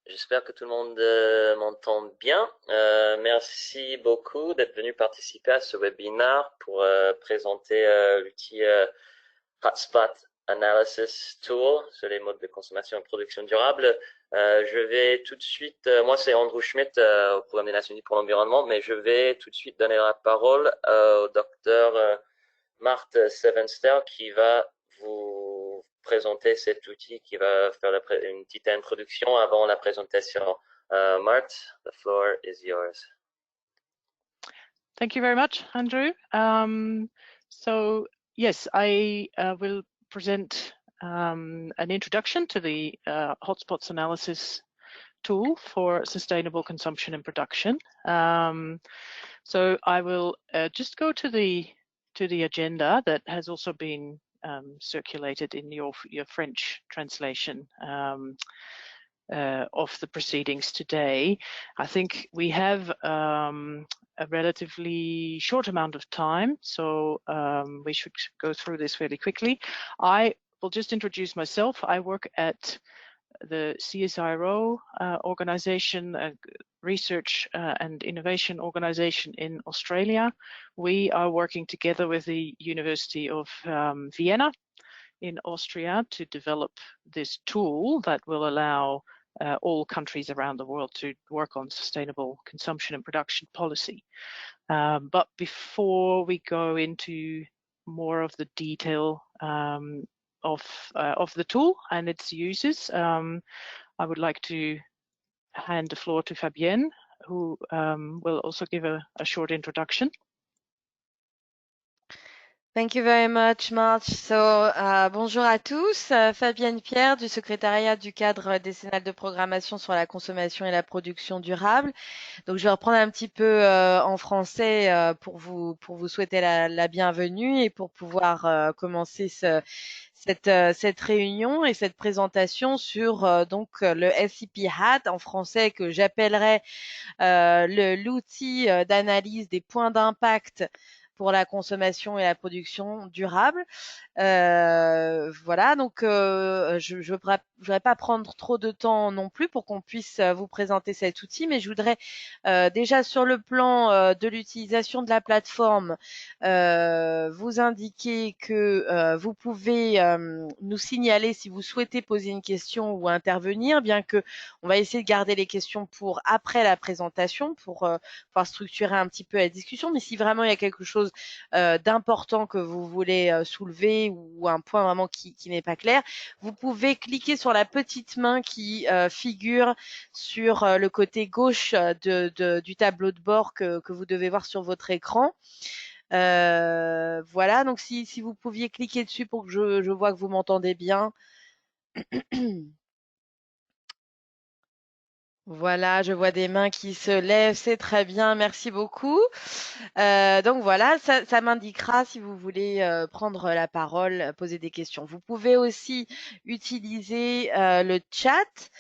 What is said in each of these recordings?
J'espère que tout le monde m'entend bien. Merci beaucoup d'être venu participer à ce webinaire pour présenter l'outil Hotspot Analysis Tool sur les modes de consommation et production durable. Je vais tout de suite, moi c'est Andrew Schmidt au Programme des Nations Unies pour l'environnement, mais je vais tout de suite donner la parole au docteur Marthe Sevenster qui va vous présenter cet outil, qui va faire une petite introduction avant la présentation. Marthe, the floor is yours. Thank you very much, Andrew. So yes, I will present an introduction to the Hotspots Analysis tool for sustainable consumption and production. So I will just go to the agenda that has also been circulated in your French translation of the proceedings today. I think we have a relatively short amount of time, so we should go through this fairly quickly. I will just introduce myself. I work at the CSIRO organization, a research and innovation organization in Australia. We are working together with the University of Vienna in Austria to develop this tool that will allow all countries around the world to work on sustainable consumption and production policy. But before we go into more of the detail of the tool and its uses, I would like to hand the floor to Fabienne, who will also give a short introduction. Thank you very much, Marge. So, bonjour à tous. Fabienne Pierre du secrétariat du cadre décennal de programmation sur la consommation et la production durable. Donc, je vais reprendre un petit peu en français pour vous souhaiter la bienvenue et pour pouvoir commencer cette réunion et cette présentation sur donc le SCP HAT en français que j'appellerais l'outil d'analyse des points d'impact pour la consommation et la production durable. Voilà, donc je voudrais pas prendre trop de temps non plus pour qu'on puisse vous présenter cet outil, mais je voudrais déjà sur le plan de l'utilisation de la plateforme vous indiquer que vous pouvez nous signaler si vous souhaitez poser une question ou intervenir, bien que on va essayer de garder les questions pour après la présentation pour pouvoir structurer un petit peu la discussion, mais si vraiment il y a quelque chose d'important que vous voulez soulever ou un point vraiment qui n'est pas clair, vous pouvez cliquer sur la petite main qui figure sur le côté gauche du tableau de bord que vous devez voir sur votre écran. Voilà, donc si vous pouviez cliquer dessus pour que je vois que vous m'entendez bien. Voilà, je vois des mains qui se lèvent, c'est très bien, merci beaucoup. Donc voilà, ça m'indiquera si vous voulez prendre la parole, poser des questions. Vous pouvez aussi utiliser le chat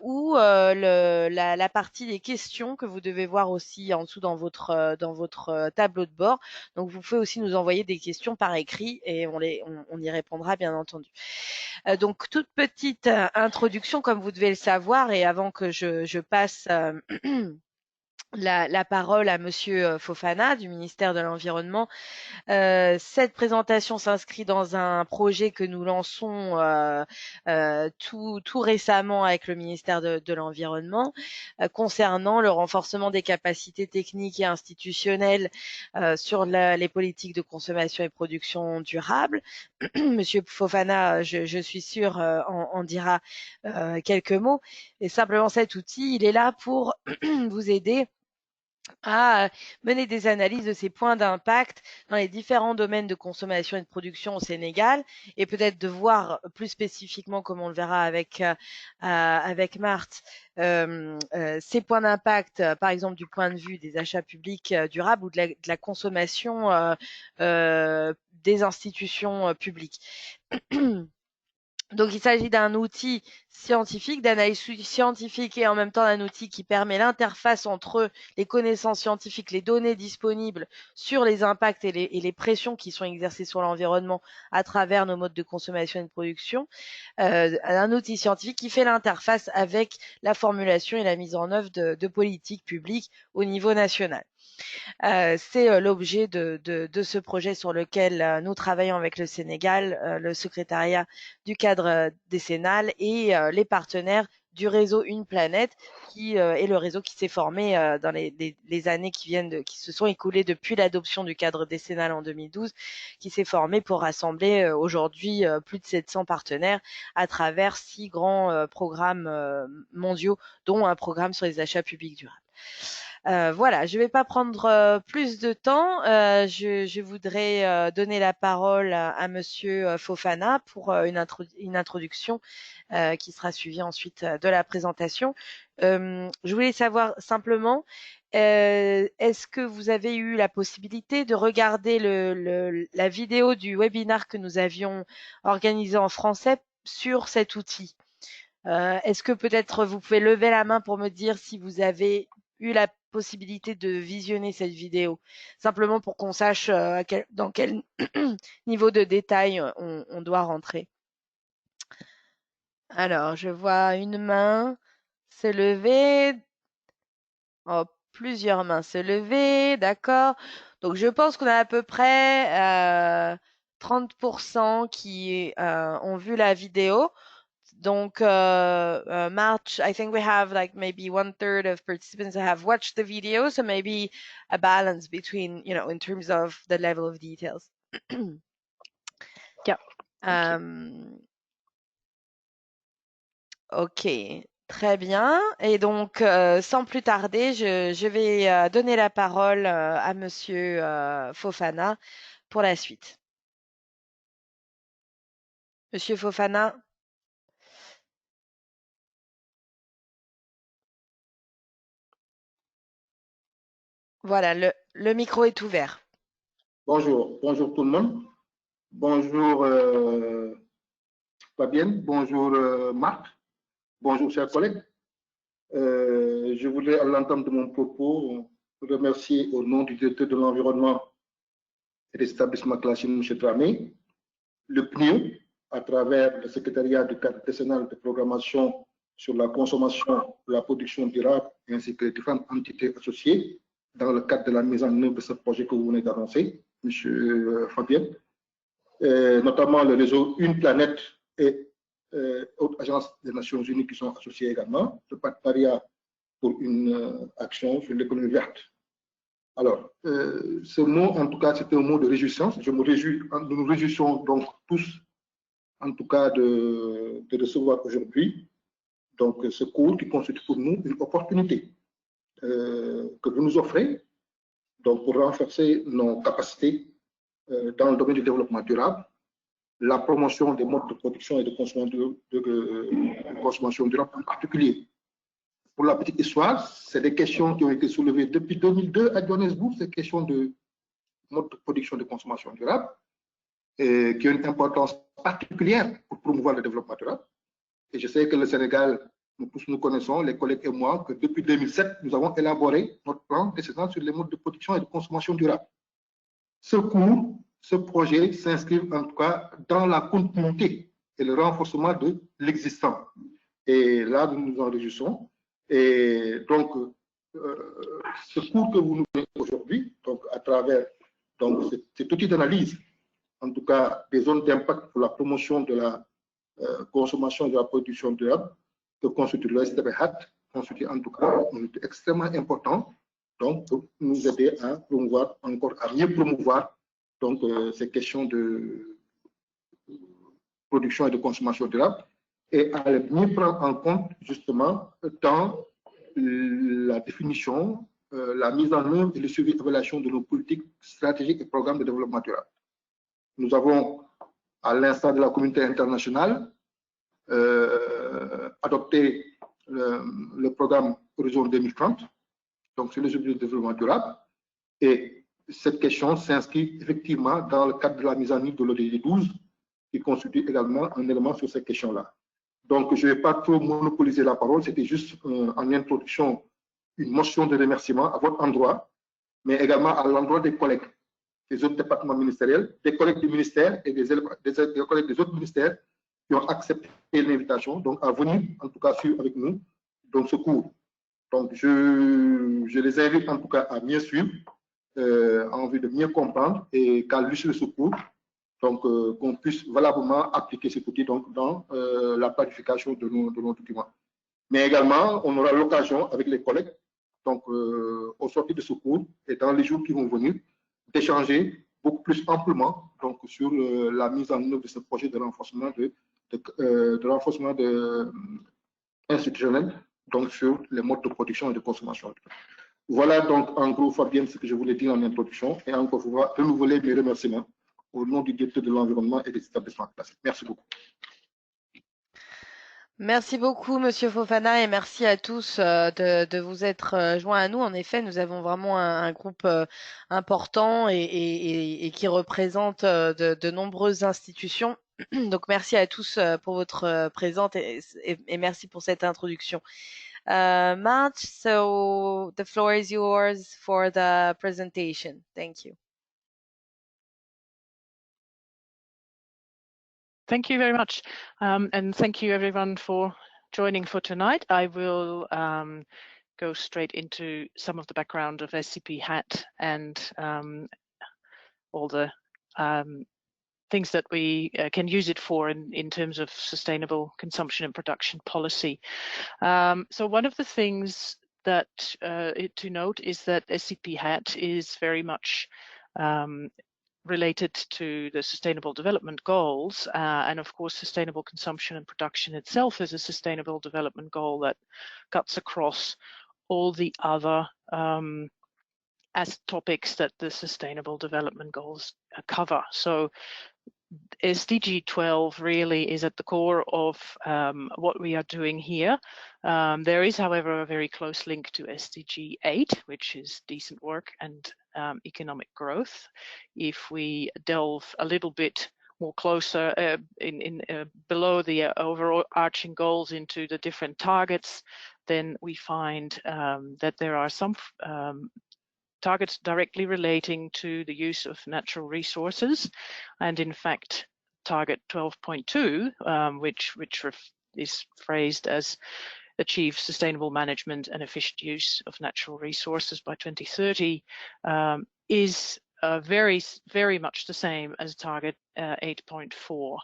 ou la partie des questions que vous devez voir aussi en dessous dans votre tableau de bord. Donc vous pouvez aussi nous envoyer des questions par écrit et on y répondra bien entendu. Donc toute petite introduction comme vous devez le savoir et avant que je passe la parole à Monsieur Fofana du ministère de l'Environnement. Cette présentation s'inscrit dans un projet que nous lançons tout récemment avec le ministère de l'Environnement concernant le renforcement des capacités techniques et institutionnelles sur les politiques de consommation et production durable. Monsieur Fofana, je suis sûre, en dira quelques mots. Et simplement cet outil, il est là pour vous aider à mener des analyses de ces points d'impact dans les différents domaines de consommation et de production au Sénégal et peut-être de voir plus spécifiquement, comme on le verra avec Marthe, ces points d'impact, par exemple du point de vue des achats publics durables ou de la consommation des institutions publiques. Donc, il s'agit d'un outil scientifique, d'analyse scientifique et en même temps d'un outil qui permet l'interface entre les connaissances scientifiques, les données disponibles sur les impacts et les pressions qui sont exercées sur l'environnement à travers nos modes de consommation et de production. Un outil scientifique qui fait l'interface avec la formulation et la mise en œuvre de politiques publiques au niveau national. C'est l'objet de ce projet sur lequel nous travaillons avec le Sénégal, le secrétariat du cadre décennal et les partenaires du réseau Une Planète, qui est le réseau qui s'est formé dans les années qui se sont écoulées depuis l'adoption du cadre décennal en 2012, qui s'est formé pour rassembler aujourd'hui plus de 700 partenaires à travers 6 grands programmes mondiaux, dont un programme sur les achats publics durables. Voilà, je ne vais pas prendre plus de temps. Je voudrais donner la parole à Monsieur Fofana pour une introduction qui sera suivie ensuite de la présentation. Je voulais savoir simplement, est-ce que vous avez eu la possibilité de regarder la vidéo du webinaire que nous avions organisé en français sur cet outil? Est-ce que peut-être vous pouvez lever la main pour me dire si vous avez eu la possibilité de visionner cette vidéo, simplement pour qu'on sache dans quel niveau de détail on doit rentrer. Alors, je vois une main se lever. Oh, plusieurs mains se lever, d'accord. Donc, je pense qu'on a à peu près 30% qui ont vu la vidéo. Donc, March, I think we have like maybe 1/3 of participants that have watched the video, so maybe a balance between, you know, in terms of the level of details. Yeah. Ok, très bien. Et donc, sans plus tarder, je vais donner la parole à Monsieur Fofana pour la suite. Monsieur Fofana. Voilà, le micro est ouvert. Bonjour tout le monde. Bonjour Fabienne, bonjour Marc, bonjour chers collègues. Je voudrais à l'entame de mon propos remercier au nom du directeur de l'environnement et des établissements classés, M. Dramé, le PNIO, à travers le secrétariat du cadre décennal de programmation sur la consommation, la production durable, ainsi que les différentes entités associées dans le cadre de la mise en œuvre de ce projet que vous venez d'annoncer, M. Fabienne, notamment le réseau Une Planète et autres agences des Nations Unies qui sont associées également, le partenariat pour une action sur l'économie verte. Alors, ce mot, en tout cas, c'est un mot de réjouissance. Nous nous réjouissons donc tous, en tout cas, de recevoir aujourd'hui donc ce cours qui constitue pour nous une opportunité que vous nous offrez donc pour renforcer nos capacités dans le domaine du développement durable, la promotion des modes de production et de consommation durable en particulier. Pour la petite histoire, c'est des questions qui ont été soulevées depuis 2002 à Johannesburg, ces questions de mode de production et de consommation durable, et qui ont une importance particulière pour promouvoir le développement durable. Et je sais que le Sénégal, nous tous nous connaissons, les collègues et moi, que depuis 2007, nous avons élaboré notre plan décennal sur les modes de production et de consommation durable. Ce cours, ce projet s'inscrit en tout cas dans la continuité et le renforcement de l'existant. Et là, nous nous en réjouissons. Et donc, ce cours que vous nous donnez aujourd'hui, donc à travers donc, cet outil d'analyse, en tout cas des zones d'impact pour la promotion de la consommation et de la production durable, que constitue le SCP Hotspot, constitue en tout cas un outil extrêmement important, donc pour nous aider à promouvoir encore, à mieux promouvoir donc ces questions de production et de consommation durable et à les mieux prendre en compte justement dans la définition, la mise en œuvre et le suivi et l'évaluation de nos politiques stratégiques et programmes de développement durable. Nous avons, à l'instar de la communauté internationale, adopté le programme Horizon 2030, donc sur les objectifs de développement durable, et cette question s'inscrit effectivement dans le cadre de la mise en œuvre de l'ODD 12 qui constitue également un élément sur ces questions-là. Donc, je ne vais pas trop monopoliser la parole, c'était juste en introduction une motion de remerciement à votre endroit, mais également à l'endroit des collègues des autres départements ministériels, des collègues du ministère et des collègues des autres ministères qui ont accepté l'invitation, donc à venir en tout cas suivre avec nous donc ce cours. Donc, je les invite en tout cas à mieux suivre, en vue de mieux comprendre et qu'à l'issue de ce cours, donc qu'on puisse valablement appliquer cet outil donc, dans la planification de nos documents. Mais également, on aura l'occasion avec les collègues, donc au sortir de ce cours et dans les jours qui vont venir, d'échanger beaucoup plus amplement donc, sur la mise en œuvre de ce projet de renforcement institutionnel, donc sur les modes de production et de consommation. Voilà donc en gros, Fabienne, ce que je voulais dire en introduction, et encore une fois, renouveler mes remerciements au nom du directeur de l'environnement et des établissements classés. Merci beaucoup. Merci beaucoup, Monsieur Fofana, et merci à tous de vous être joints à nous. En effet, nous avons vraiment un groupe important et qui représente de nombreuses institutions. Donc, merci à tous pour votre présence et merci pour cette introduction. Marge, so the floor is yours for the presentation. Thank you. Thank you very much, and thank you everyone for joining for tonight. I will go straight into some of the background of SCP HAT and all the things that we can use it for in terms of sustainable consumption and production policy. So one of the things that to note is that SCP HAT is very much related to the Sustainable Development Goals, and of course sustainable consumption and production itself is a sustainable development goal that cuts across all the other as topics that the Sustainable Development Goals cover. So SDG 12 really is at the core of what we are doing here. There is, however, a very close link to SDG 8, which is decent work and economic growth. If we delve a little bit more closer below the overarching goals into the different targets, then we find that there are some targets directly relating to the use of natural resources, and in fact target 12.2 which is phrased as achieve sustainable management and efficient use of natural resources by 2030 is very much the same as target 8.4.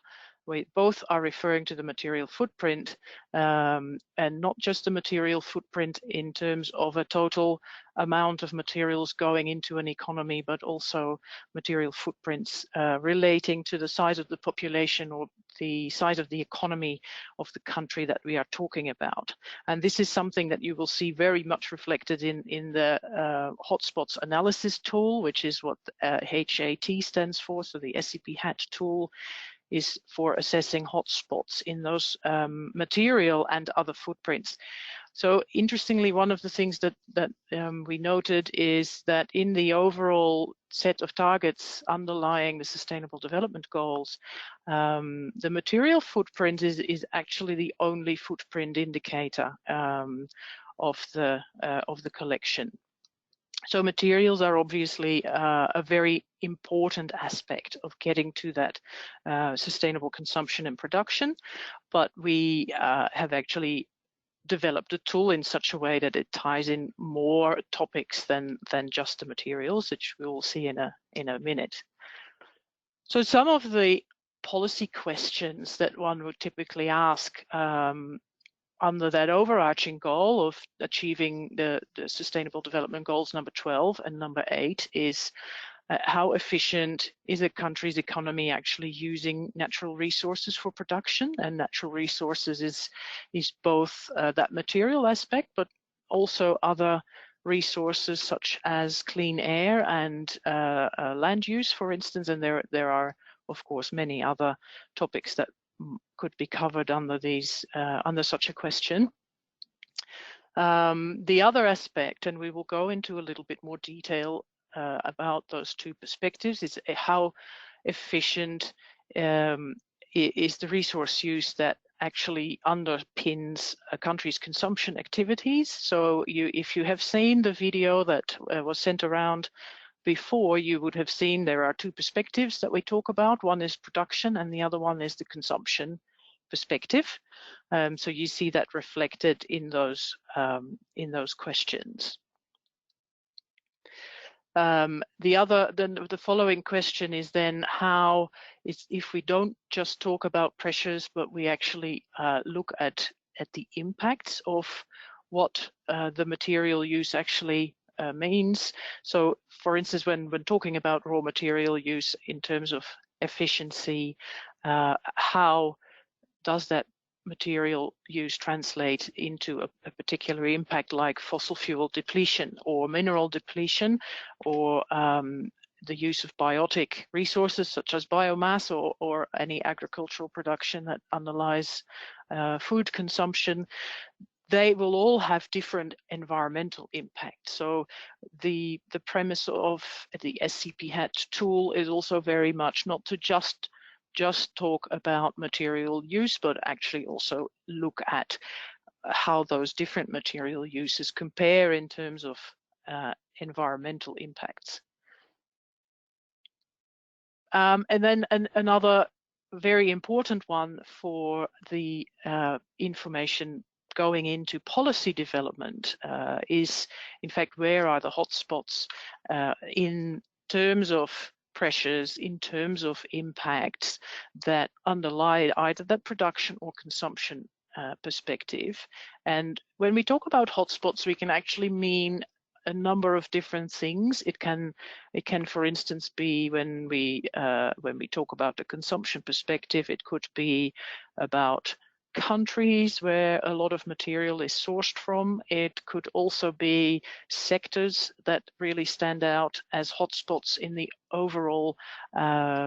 Both are referring to the material footprint, and not just the material footprint in terms of a total amount of materials going into an economy, but also material footprints relating to the size of the population or the size of the economy of the country that we are talking about. And this is something that you will see very much reflected in the Hotspots Analysis tool, which is what HAT stands for, so the SCP HAT tool is for assessing hotspots in those material and other footprints. So interestingly, one of the things that we noted is that in the overall set of targets underlying the Sustainable Development Goals, the material footprint is actually the only footprint indicator of the collection. So materials are obviously a very important aspect of getting to that sustainable consumption and production, but we have actually developed a tool in such a way that it ties in more topics than just the materials, which we will see in a minute. So some of the policy questions that one would typically ask under that overarching goal of achieving the Sustainable Development Goals number 12 and number 8 is how efficient is a country's economy actually using natural resources for production? And natural resources is both that material aspect, but also other resources such as clean air and land use, for instance. And there are, of course, many other topics that could be covered under these under such a question. The other aspect, and we will go into a little bit more detail about those two perspectives, is how efficient is the resource use that actually underpins a country's consumption activities. So if you have seen the video that was sent around before, you would have seen there are two perspectives that we talk about. One is production and the other one is the consumption perspective. So you see that reflected in those questions. The following question is then how if we don't just talk about pressures, but we actually look at the impacts of what the material use actually means. So, for instance, when talking about raw material use in terms of efficiency, how does that material use translate into a particular impact like fossil fuel depletion or mineral depletion, or the use of biotic resources such as biomass or any agricultural production that underlies food consumption. They will all have different environmental impact. So the premise of the SCP HAT tool is also very much not to just talk about material use, but actually also look at how those different material uses compare in terms of environmental impacts. And then another very important one for the information going into policy development is, in fact, where are the hotspots in terms of pressures, in terms of impacts that underlie either that production or consumption perspective. And when we talk about hotspots, we can actually mean a number of different things. It can, for instance, be when we talk about the consumption perspective, it could be about countries where a lot of material is sourced from. It could also be sectors that really stand out as hotspots in the overall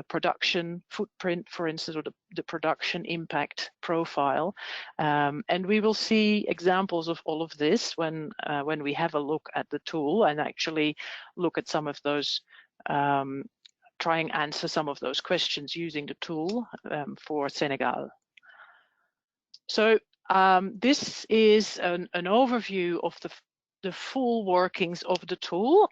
production footprint, for instance, or the production impact profile. And we will see examples of all of this when we have a look at the tool and actually look at some of those, try and answer some of those questions using the tool for Senegal. So this is an overview of the full workings of the tool,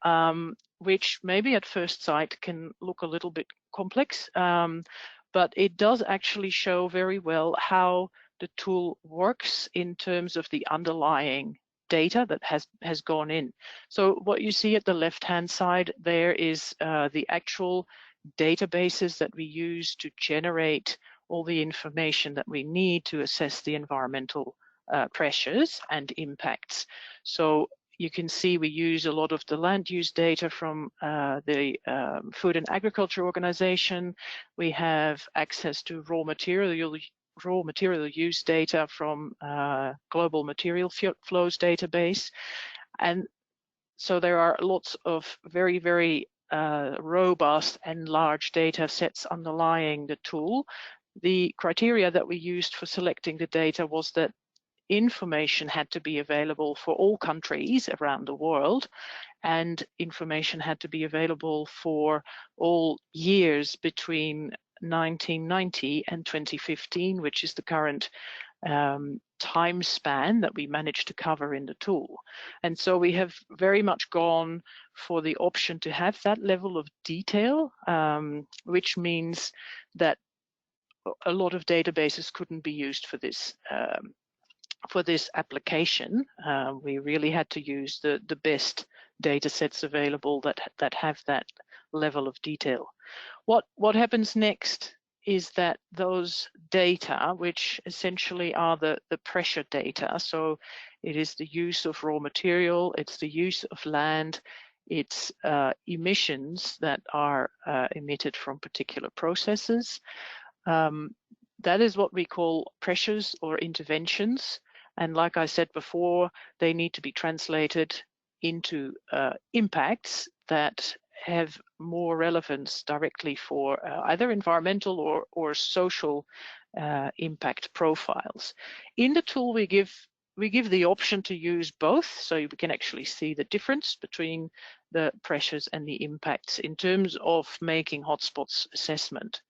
which maybe at first sight can look a little bit complex, but it does actually show very well how the tool works in terms of the underlying data that has gone in. So what you see at the left-hand side there is the actual databases that we use to generate all the information that we need to assess the environmental pressures and impacts. So you can see we use a lot of the land use data from the Food and Agriculture Organization. We have access to raw material use data from Global Material Flows database. And so there are lots of very, very robust and large data sets underlying the tool. The criteria that we used for selecting the data was that information had to be available for all countries around the world, and information had to be available for all years between 1990 and 2015, which is the current time span that we managed to cover in the tool. And so we have very much gone for the option to have that level of detail, which means that a lot of databases couldn't be used for this application. We really had to use the best data sets available that have that level of detail. What happens next is that those data, which essentially are the pressure data, so it is the use of raw material, it's the use of land, it's emissions that are emitted from particular processes. That is what we call pressures or interventions. And like I said before, they need to be translated into impacts that have more relevance directly for either environmental or social impact profiles. In the tool, we give the option to use both, so we can actually see the difference between the pressures and the impacts in terms of making hotspots assessment.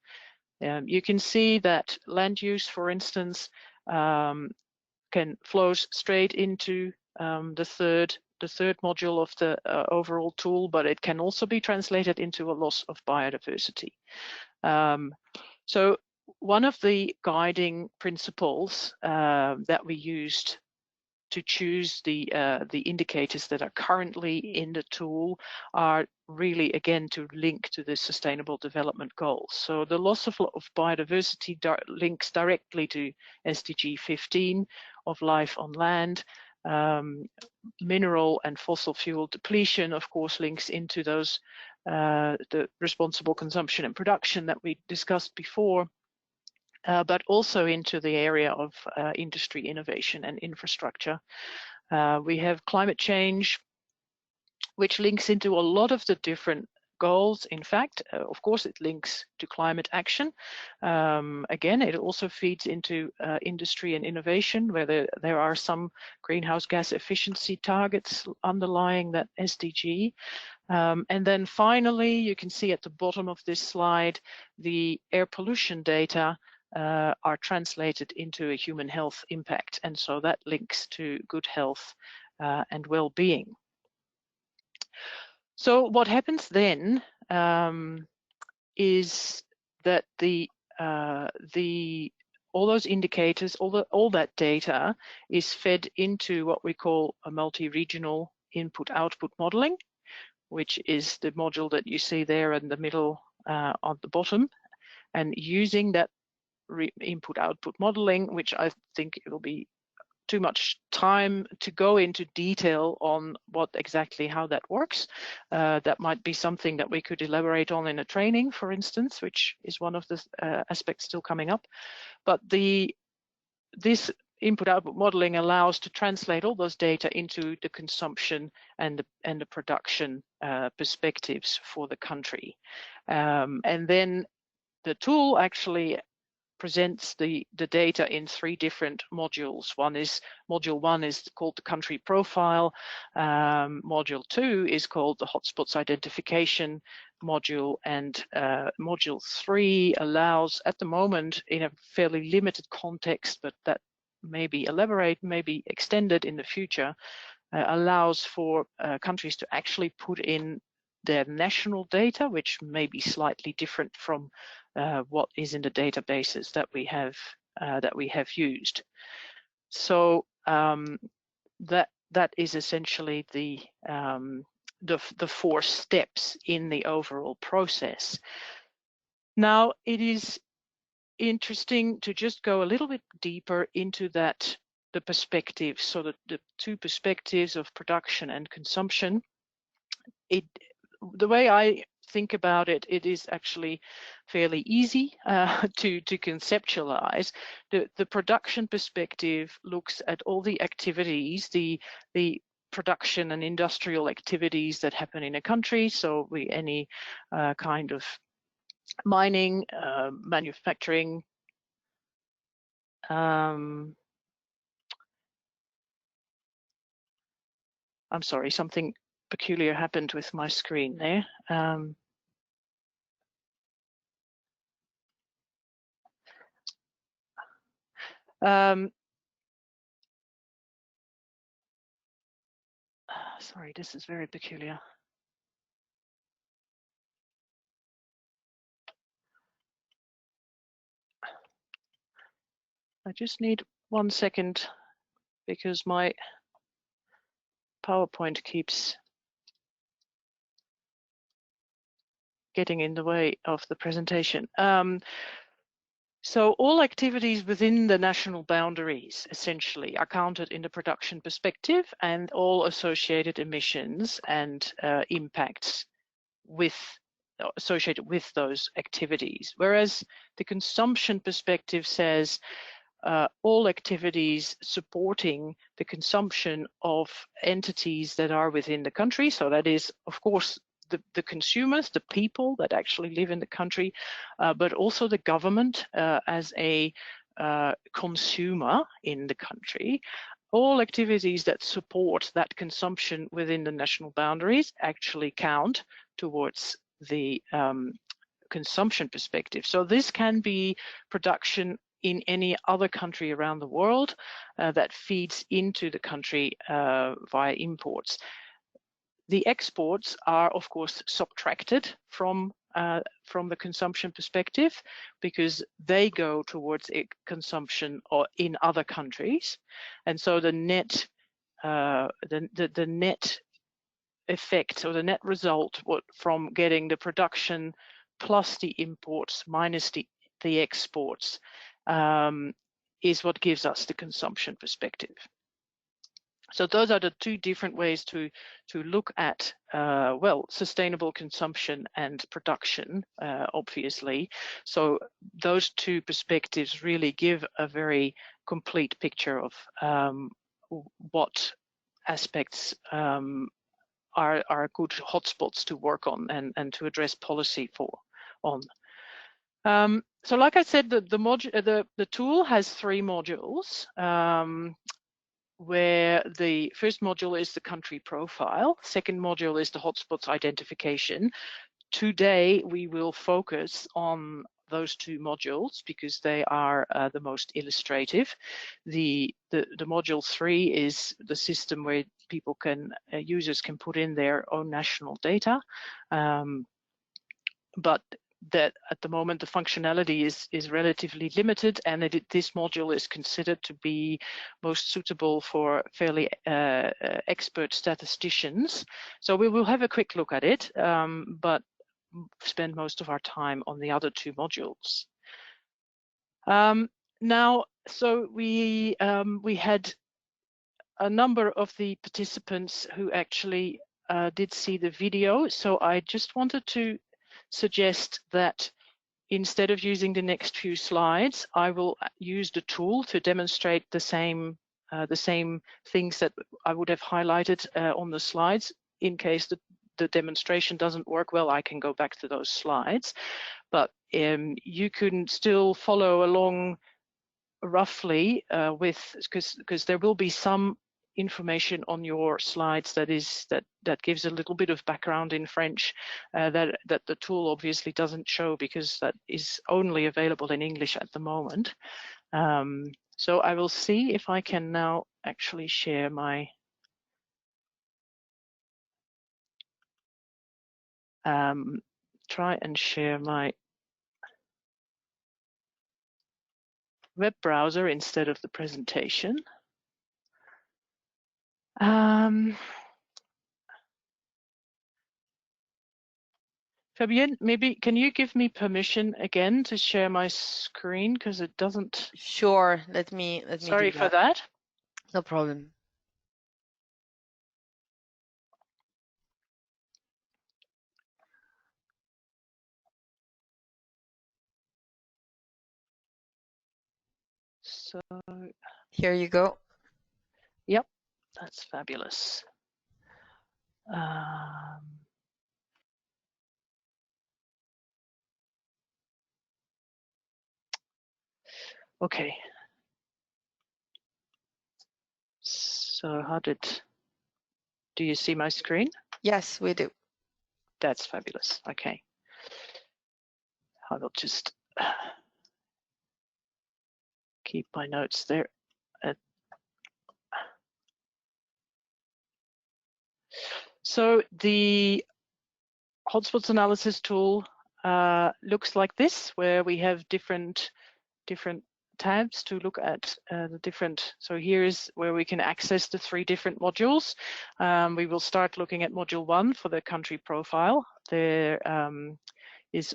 You can see that land use, for instance, flows straight into the third module of the overall tool, but it can also be translated into a loss of biodiversity. So one of the guiding principles that we used to choose the indicators that are currently in the tool are really, again, to link to the Sustainable Development Goals. So the loss of biodiversity links directly to SDG 15 of life on land. Mineral and fossil fuel depletion, of course, links into those the responsible consumption and production that we discussed before. But also into the area of industry innovation and infrastructure. We have climate change, which links into a lot of the different goals. In fact, of course, it links to climate action. Again, it also feeds into industry and innovation, where there are some greenhouse gas efficiency targets underlying that SDG. And then finally, you can see at the bottom of this slide, the air pollution data are translated into a human health impact. And so that links to good health and well-being. So what happens then is that all those indicators, all that data is fed into what we call a multi-regional input-output modeling, which is the module that you see there in the middle on the bottom. And using that input-output modeling, which I think it will be too much time to go into detail on how that works. That might be something that we could elaborate on in a training, for instance, which is one of the aspects still coming up. But this input-output modeling allows to translate all those data into the consumption and the production perspectives for the country. And then the tool actually presents the data in 3 different modules. Module 1 is called the country profile. Module 2 is called the hotspots identification module, and module 3 allows, at the moment, in a fairly limited context, but that may be extended in the future, allows for countries to actually put in their national data, which may be slightly different from what is in the databases that we have used. So that is essentially the 4 steps in the overall process. Now, it is interesting to just go a little bit deeper into the perspectives. So the 2 perspectives of production and consumption. The way I think about it, it is actually fairly easy to conceptualize. The production perspective looks at all the activities, the production and industrial activities that happen in a country. So any kind of mining, manufacturing, I'm sorry, something peculiar happened with my screen there. Sorry, this is very peculiar. I just need 1 second because my PowerPoint keeps getting in the way of the presentation. So all activities within the national boundaries essentially are counted in the production perspective, and all associated emissions and impacts associated with those activities. Whereas the consumption perspective says all activities supporting the consumption of entities that are within the country. So that is, of course, the consumers, the people that actually live in the country, but also the government as a consumer in the country. All activities that support that consumption within the national boundaries actually count towards the consumption perspective. So this can be production in any other country around the world that feeds into the country via imports. The exports are, of course, subtracted from the consumption perspective because they go towards consumption or in other countries, and so the net the net effect or the net result from getting the production plus the imports minus the exports is what gives us the consumption perspective. So those are the two different ways to look at well, sustainable consumption and production, obviously. So those two perspectives really give a very complete picture of what aspects are good hotspots to work on and to address policy on. So like I said, the tool has 3 modules. Where the first module is the country profile, second module is the hotspots identification. Today we will focus on those 2 modules because they are the most illustrative. The module 3 is the system where people can users can put in their own national data, but that at the moment the functionality is relatively limited, and this module is considered to be most suitable for fairly expert statisticians. So we will have a quick look at it, but spend most of our time on the other 2 modules. Now, so we had a number of the participants who actually did see the video, so I just wanted to suggest that instead of using the next few slides, I will use the tool to demonstrate the same things that I would have highlighted on the slides. In case the demonstration doesn't work well, I can go back to those slides, but you can still follow along roughly because there will be some information on your slides that gives a little bit of background in French that the tool obviously doesn't show because that is only available in English at the moment. So I will see if I can now actually share my try and share my web browser instead of the presentation. Fabienne, maybe can you give me permission again to share my screen because it doesn't. Sure, let me Sorry do for that. No problem. So Here you go. Yep, that's fabulous. Okay. So do you see my screen? Yes, we do. That's fabulous. Okay. I will just keep my notes there. So the hotspots analysis tool looks like this, where we have different tabs to look at the different. So here is where we can access the 3 different modules. We will start looking at module 1 for the country profile. There is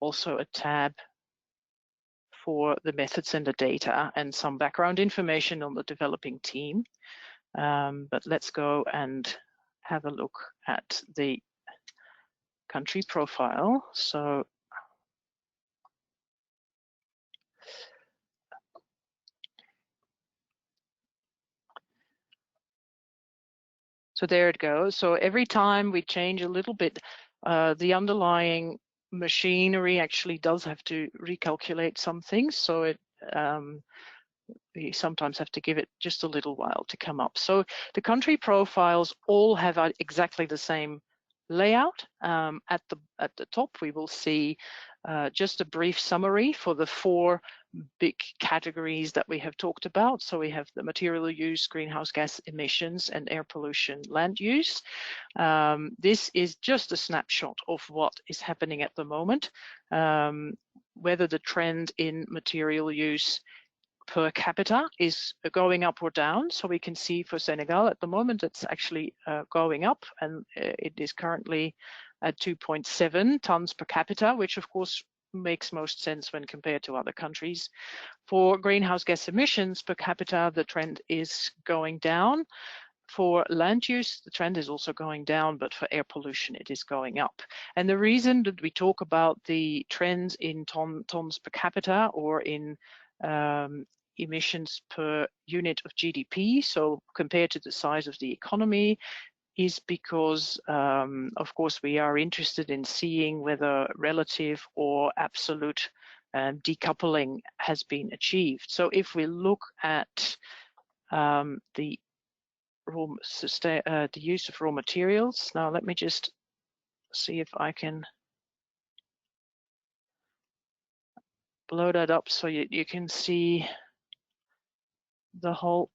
also a tab for the methods and the data and some background information on the developing team. But let's go and have a look at the country profile. So there it goes. So every time we change a little bit, the underlying machinery actually does have to recalculate some things. So we sometimes have to give it just a little while to come up. So the country profiles all have exactly the same layout. At the top, we will see just a brief summary for the 4 big categories that we have talked about. So we have the material use, greenhouse gas emissions, and air pollution, land use. This is just a snapshot of what is happening at the moment, whether the trend in material use per capita is going up or down. So we can see for Senegal at the moment it's actually going up, and it is currently at 2.7 tons per capita, which of course makes most sense when compared to other countries. For greenhouse gas emissions per capita, the trend is going down. For land use, the trend is also going down, but for air pollution, it is going up. And the reason that we talk about the trends in tons per capita or in emissions per unit of GDP, so compared to the size of the economy, is because, of course, we are interested in seeing whether relative or absolute decoupling has been achieved. So if we look at the use of raw materials, now let me just see if I can blow that up so you can see the whole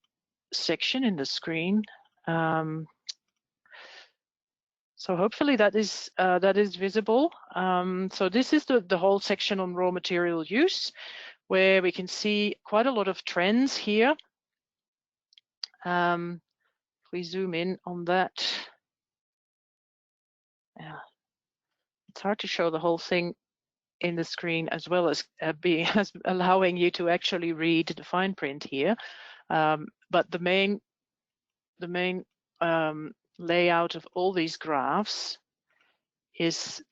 section in the screen. So hopefully that is visible. So this is the whole section on raw material use, where we can see quite a lot of trends here. If we zoom in on that, yeah, it's hard to show the whole thing in the screen as well as allowing you to actually read the fine print here. But the main layout of all these graphs is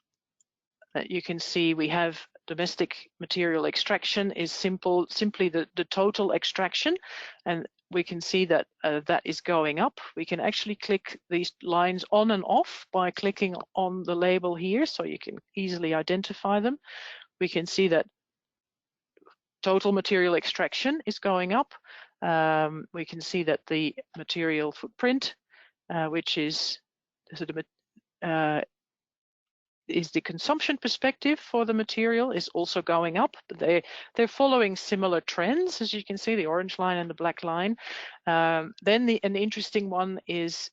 that you can see we have domestic material extraction is simply the total extraction, and we can see that that is going up. We can actually click these lines on and off by clicking on the label here, so you can easily identify them. We can see that total material extraction is going up. We can see that the material footprint, which is the consumption perspective for the material, is also going up. But they're following similar trends, as you can see, the orange line and the black line. Then an interesting one is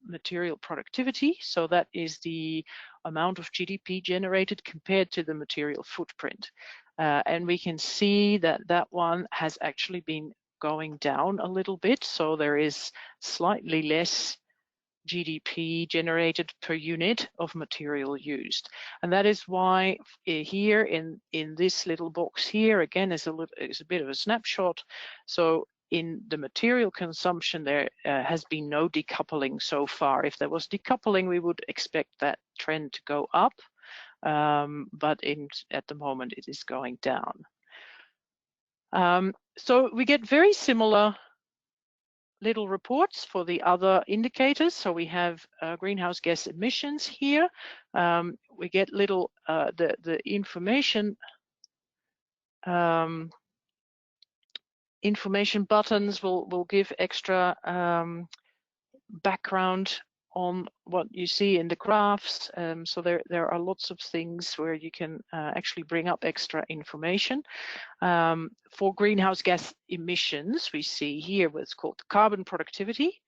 material productivity. So that is the amount of GDP generated compared to the material footprint. And we can see that that one has actually been going down a little bit. So there is slightly less GDP generated per unit of material used. And that is why here in this little box here, again, is a bit of a snapshot. So in the material consumption, there has been no decoupling so far. If there was decoupling, we would expect that trend to go up. But at the moment, it is going down. So we get very similar little reports for the other indicators. So we have greenhouse gas emissions here. We get little the information buttons will give extra background on what you see in the graphs. So there are lots of things where you can actually bring up extra information. For greenhouse gas emissions, we see here what's called carbon productivity.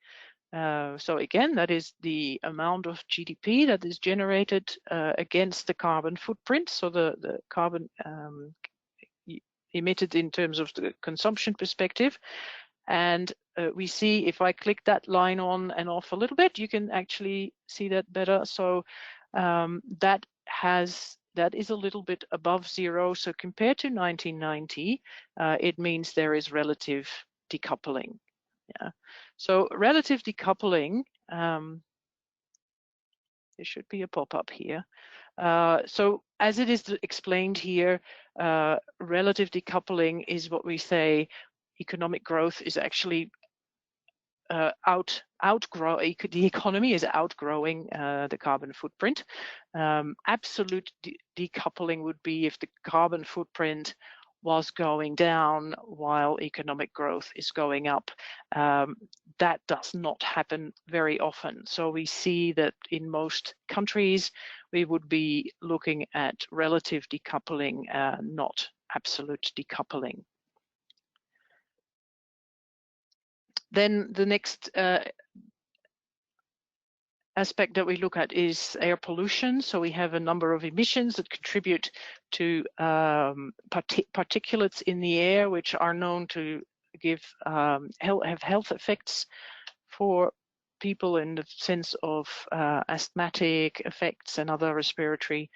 So again, that is the amount of GDP that is generated against the carbon footprint. So the carbon emitted in terms of the consumption perspective. And we see if I click that line on and off a little bit, you can actually see that better. So that is a little bit above zero. So compared to 1990, it means there is relative decoupling. Yeah. So relative decoupling, there should be a pop-up here. So as it is explained here, relative decoupling is what we say economic growth is actually the economy is outgrowing the carbon footprint. Absolute decoupling would be if the carbon footprint was going down while economic growth is going up. That does not happen very often. So we see that in most countries, we would be looking at relative decoupling, not absolute decoupling. Then the next aspect that we look at is air pollution. So we have a number of emissions that contribute to particulates in the air, which are known to have health effects for people in the sense of asthmatic effects and other respiratory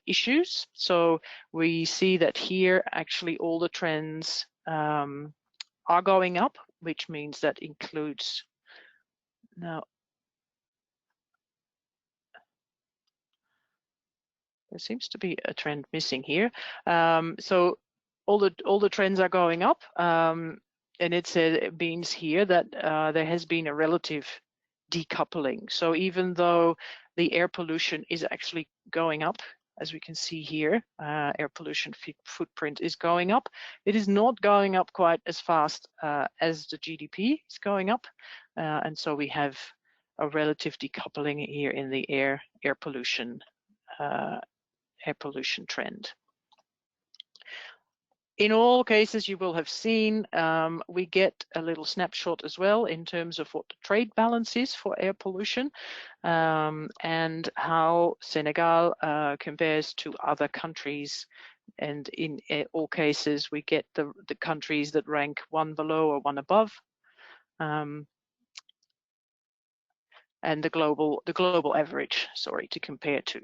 issues. So we see that here actually all the trends are going up, which means that includes now. There seems to be a trend missing here. So all the trends are going up, and it means here that there has been a relative decoupling. So even though the air pollution is actually going up, as we can see here, air pollution footprint is going up. It is not going up quite as fast as the GDP is going up, and so we have a relative decoupling here in the air pollution trend. In all cases, you will have seen we get a little snapshot as well in terms of what the trade balance is for air pollution and how Senegal compares to other countries. And in all cases, we get the countries that rank one below or one above, and the global average, sorry, to compare to.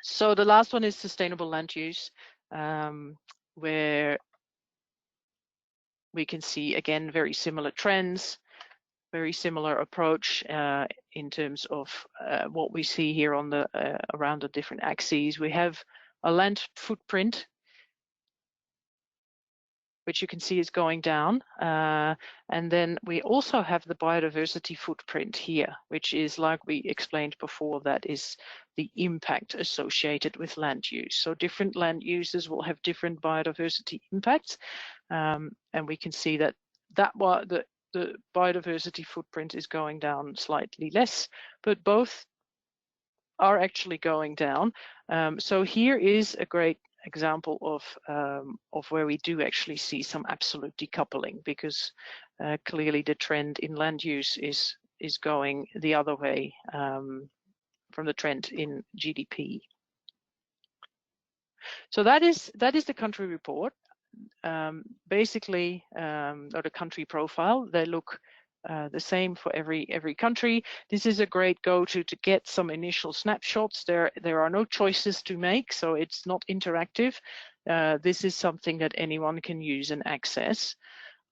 So the last one is sustainable land use, where we can see, again, very similar trends, very similar approach in terms of what we see here on the around the different axes. We have a land footprint, which you can see is going down. And then we also have the biodiversity footprint here, which is, like we explained before, that is the impact associated with land use. So different land uses will have different biodiversity impacts. And we can see that the biodiversity footprint is going down slightly less, but both are actually going down. So here is a great example of where we do actually see some absolute decoupling, because clearly the trend in land use is going the other way from the trend in GDP. So that is the country report. Basically, or the country profile, they look the same for every country. This is a great go-to to get some initial snapshots. There are no choices to make, so it's not interactive. This is something that anyone can use and access.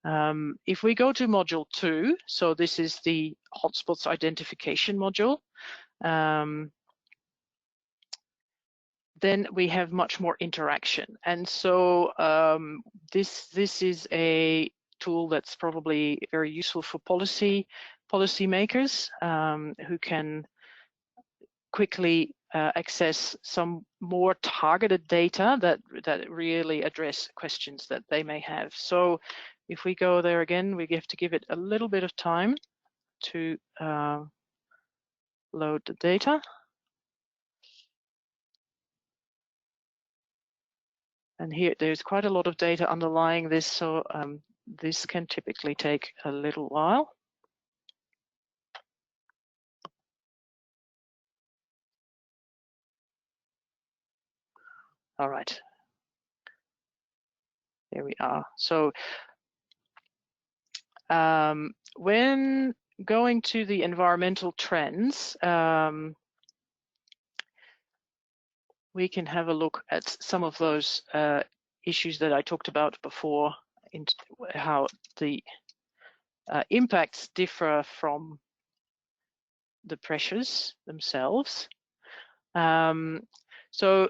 If we go to module 2, so this is the hotspots identification module, then we have much more interaction. And so this is a tool that's probably very useful for policymakers who can quickly access some more targeted data that really address questions that they may have. So if we go there again, we have to give it a little bit of time to load the data. And here, there's quite a lot of data underlying this, so this can typically take a little while. All right, there we are. So when going to the environmental trends, we can have a look at some of those issues that I talked about before, in how the impacts differ from the pressures themselves. So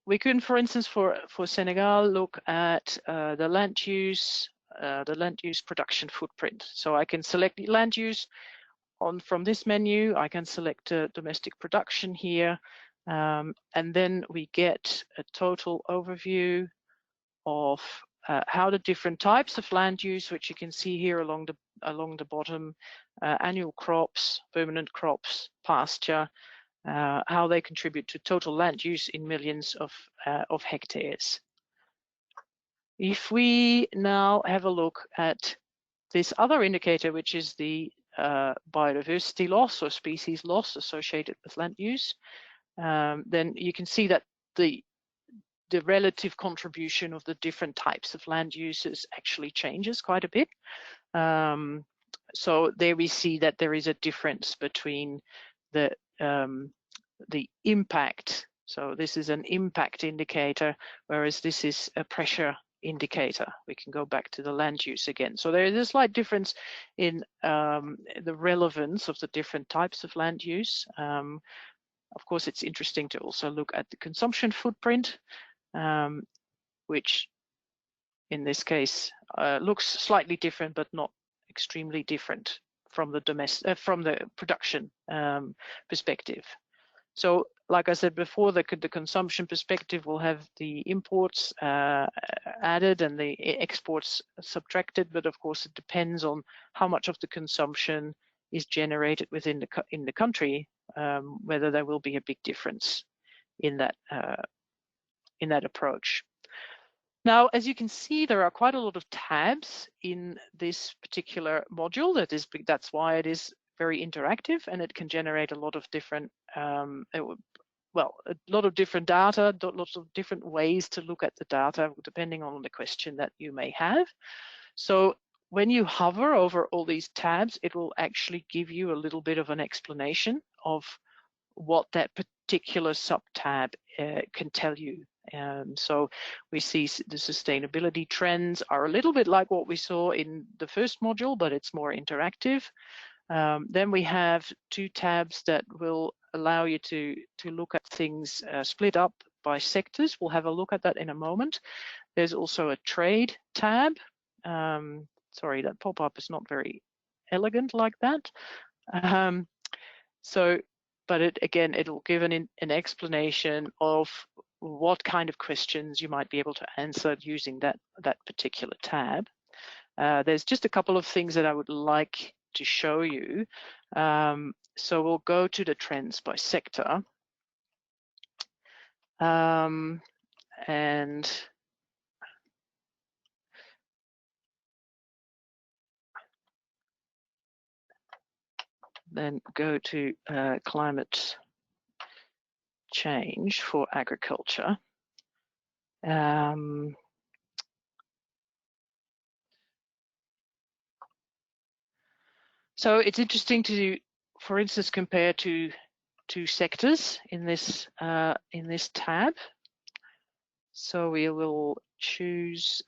we can, for instance, for Senegal, look at the land use production footprint. So I can select land use from this menu. I can select domestic production here. And then we get a total overview of how the different types of land use, which you can see here along the bottom, annual crops, permanent crops, pasture, how they contribute to total land use in millions of hectares. If we now have a look at this other indicator, which is the biodiversity loss or species loss associated with land use, then you can see that the relative contribution of the different types of land uses actually changes quite a bit. So there we see that there is a difference between the impact. So this is an impact indicator, whereas this is a pressure indicator. We can go back to the land use again. So there is a slight difference in the relevance of the different types of land use. Of course, it's interesting to also look at the consumption footprint, which in this case looks slightly different, but not extremely different from the production perspective. So, like I said before, the consumption perspective will have the imports added and the exports subtracted, but of course it depends on how much of the consumption is generated within the country, whether there will be a big difference in that approach. Now, as you can see, there are quite a lot of tabs in this particular module. That's why it is very interactive, and it can generate a lot of different, a lot of different data, lots of different ways to look at the data, depending on the question that you may have. So when you hover over all these tabs, it will actually give you a little bit of an explanation of what that particular sub-tab can tell you. So we see the sustainability trends are a little bit like what we saw in the first module, but it's more interactive. Then we have two tabs that will allow you to look at things split up by sectors. We'll have a look at that in a moment. There's also a trade tab. Sorry, that pop-up is not very elegant like that. But it'll give an explanation of what kind of questions you might be able to answer using that particular tab. There's just a couple of things that I would like to show you. So we'll go to the trends by sector. And then go to climate change for agriculture. So it's interesting to, for instance, compare two sectors in this tab. So we will choose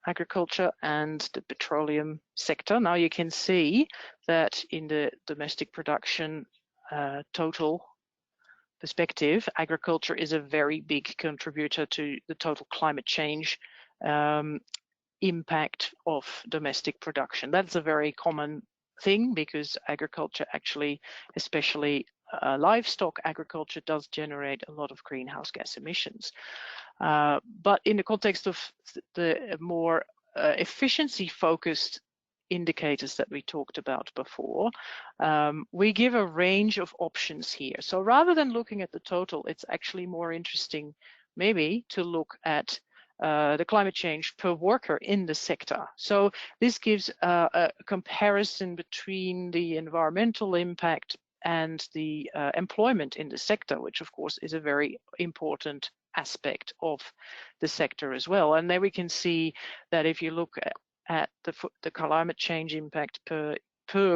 agriculture and the petroleum sector. Now you can see that in the domestic production total perspective, agriculture is a very big contributor to the total climate change impact of domestic production. That's a very common thing because agriculture actually, especially livestock agriculture, does generate a lot of greenhouse gas emissions. But in the context of the more efficiency-focused indicators that we talked about before, we give a range of options here. So rather than looking at the total, it's actually more interesting maybe to look at the climate change per worker in the sector. So this gives a comparison between the environmental impact and the employment in the sector, which of course is a very important aspect of the sector as well. And there we can see that if you look at the climate change impact per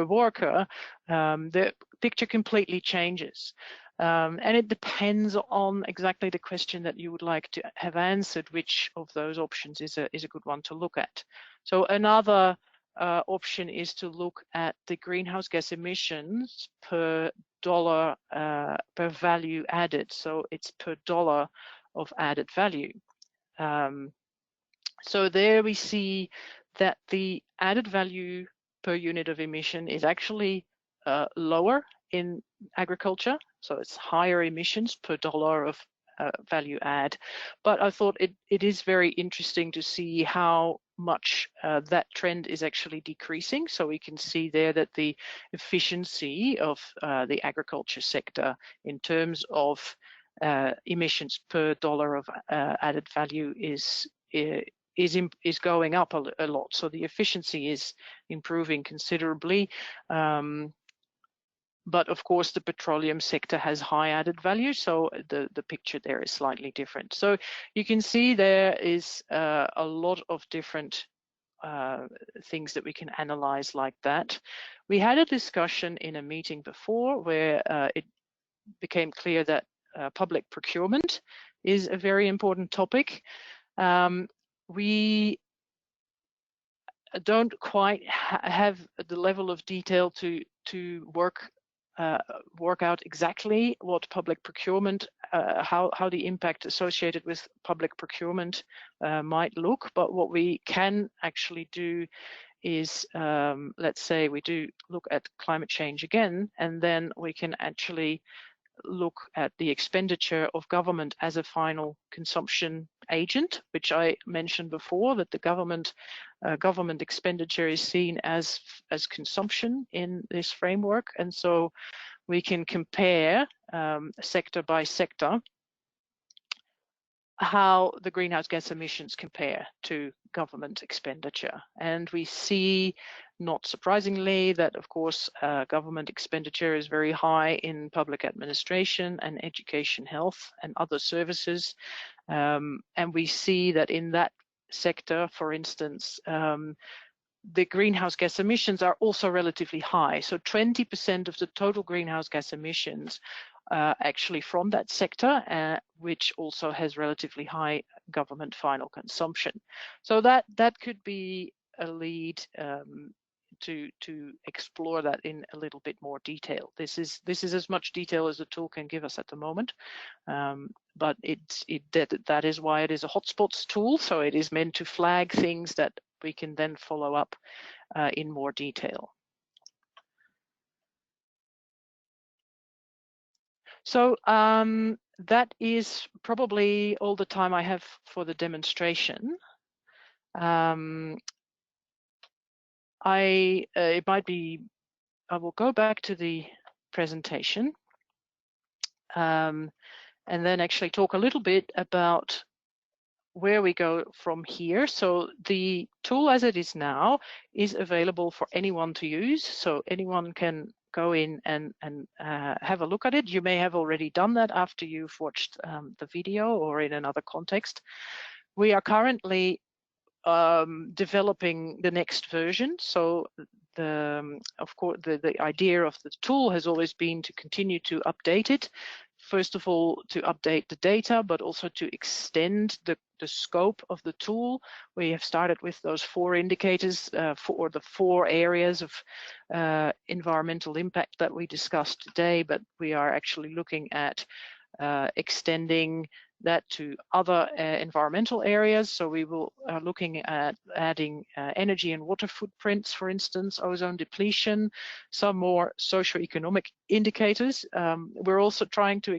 worker, the picture completely changes. And it depends on exactly the question that you would like to have answered, which of those options is a good one to look at. So another option is to look at the greenhouse gas emissions per dollar per value added. So it's per dollar of added value. So there we see that the added value per unit of emission is actually lower in agriculture. So it's higher emissions per dollar of value add. But I thought it is very interesting to see how much that trend is actually decreasing. So we can see there that the efficiency of the agriculture sector in terms of emissions per dollar of added value is going up a lot. So the efficiency is improving considerably. But of course, the petroleum sector has high added value, so the picture there is slightly different. So you can see there is a lot of different things that we can analyze like that. We had a discussion in a meeting before where it became clear that public procurement is a very important topic. We don't quite have the level of detail to work out exactly what public procurement, how the impact associated with public procurement might look. But what we can actually do is, let's say we do look at climate change again, and then we can actually look at the expenditure of government as a final consumption agent, which I mentioned before, that the government expenditure is seen as consumption in this framework. And so we can compare sector by sector how the greenhouse gas emissions compare to government expenditure. And we see, not surprisingly, that of course government expenditure is very high in public administration and education, health and other services. And we see that in that sector, for instance, the greenhouse gas emissions are also relatively high. So 20% of the total greenhouse gas emissions actually from that sector, which also has relatively high government final consumption. So that could be a lead to explore that in a little bit more detail. This is as much detail as the tool can give us at the moment, but that is why it is a hotspots tool. So it is meant to flag things that we can then follow up in more detail. So that is probably all the time I have for the demonstration. I will go back to the presentation and then actually talk a little bit about where we go from here. So the tool as it is now is available for anyone to use. So anyone can go in and have a look at it. You may have already done that after you've watched the video or in another context. We are currently developing the next version. So of course, the idea of the tool has always been to continue to update it. First of all, to update the data, but also to extend the scope of the tool. We have started with those 4 indicators for the 4 areas of environmental impact that we discussed today, but we are actually looking at extending that to other environmental areas. So we will looking at adding energy and water footprints, for instance, ozone depletion, some more socio-economic indicators. We're also trying to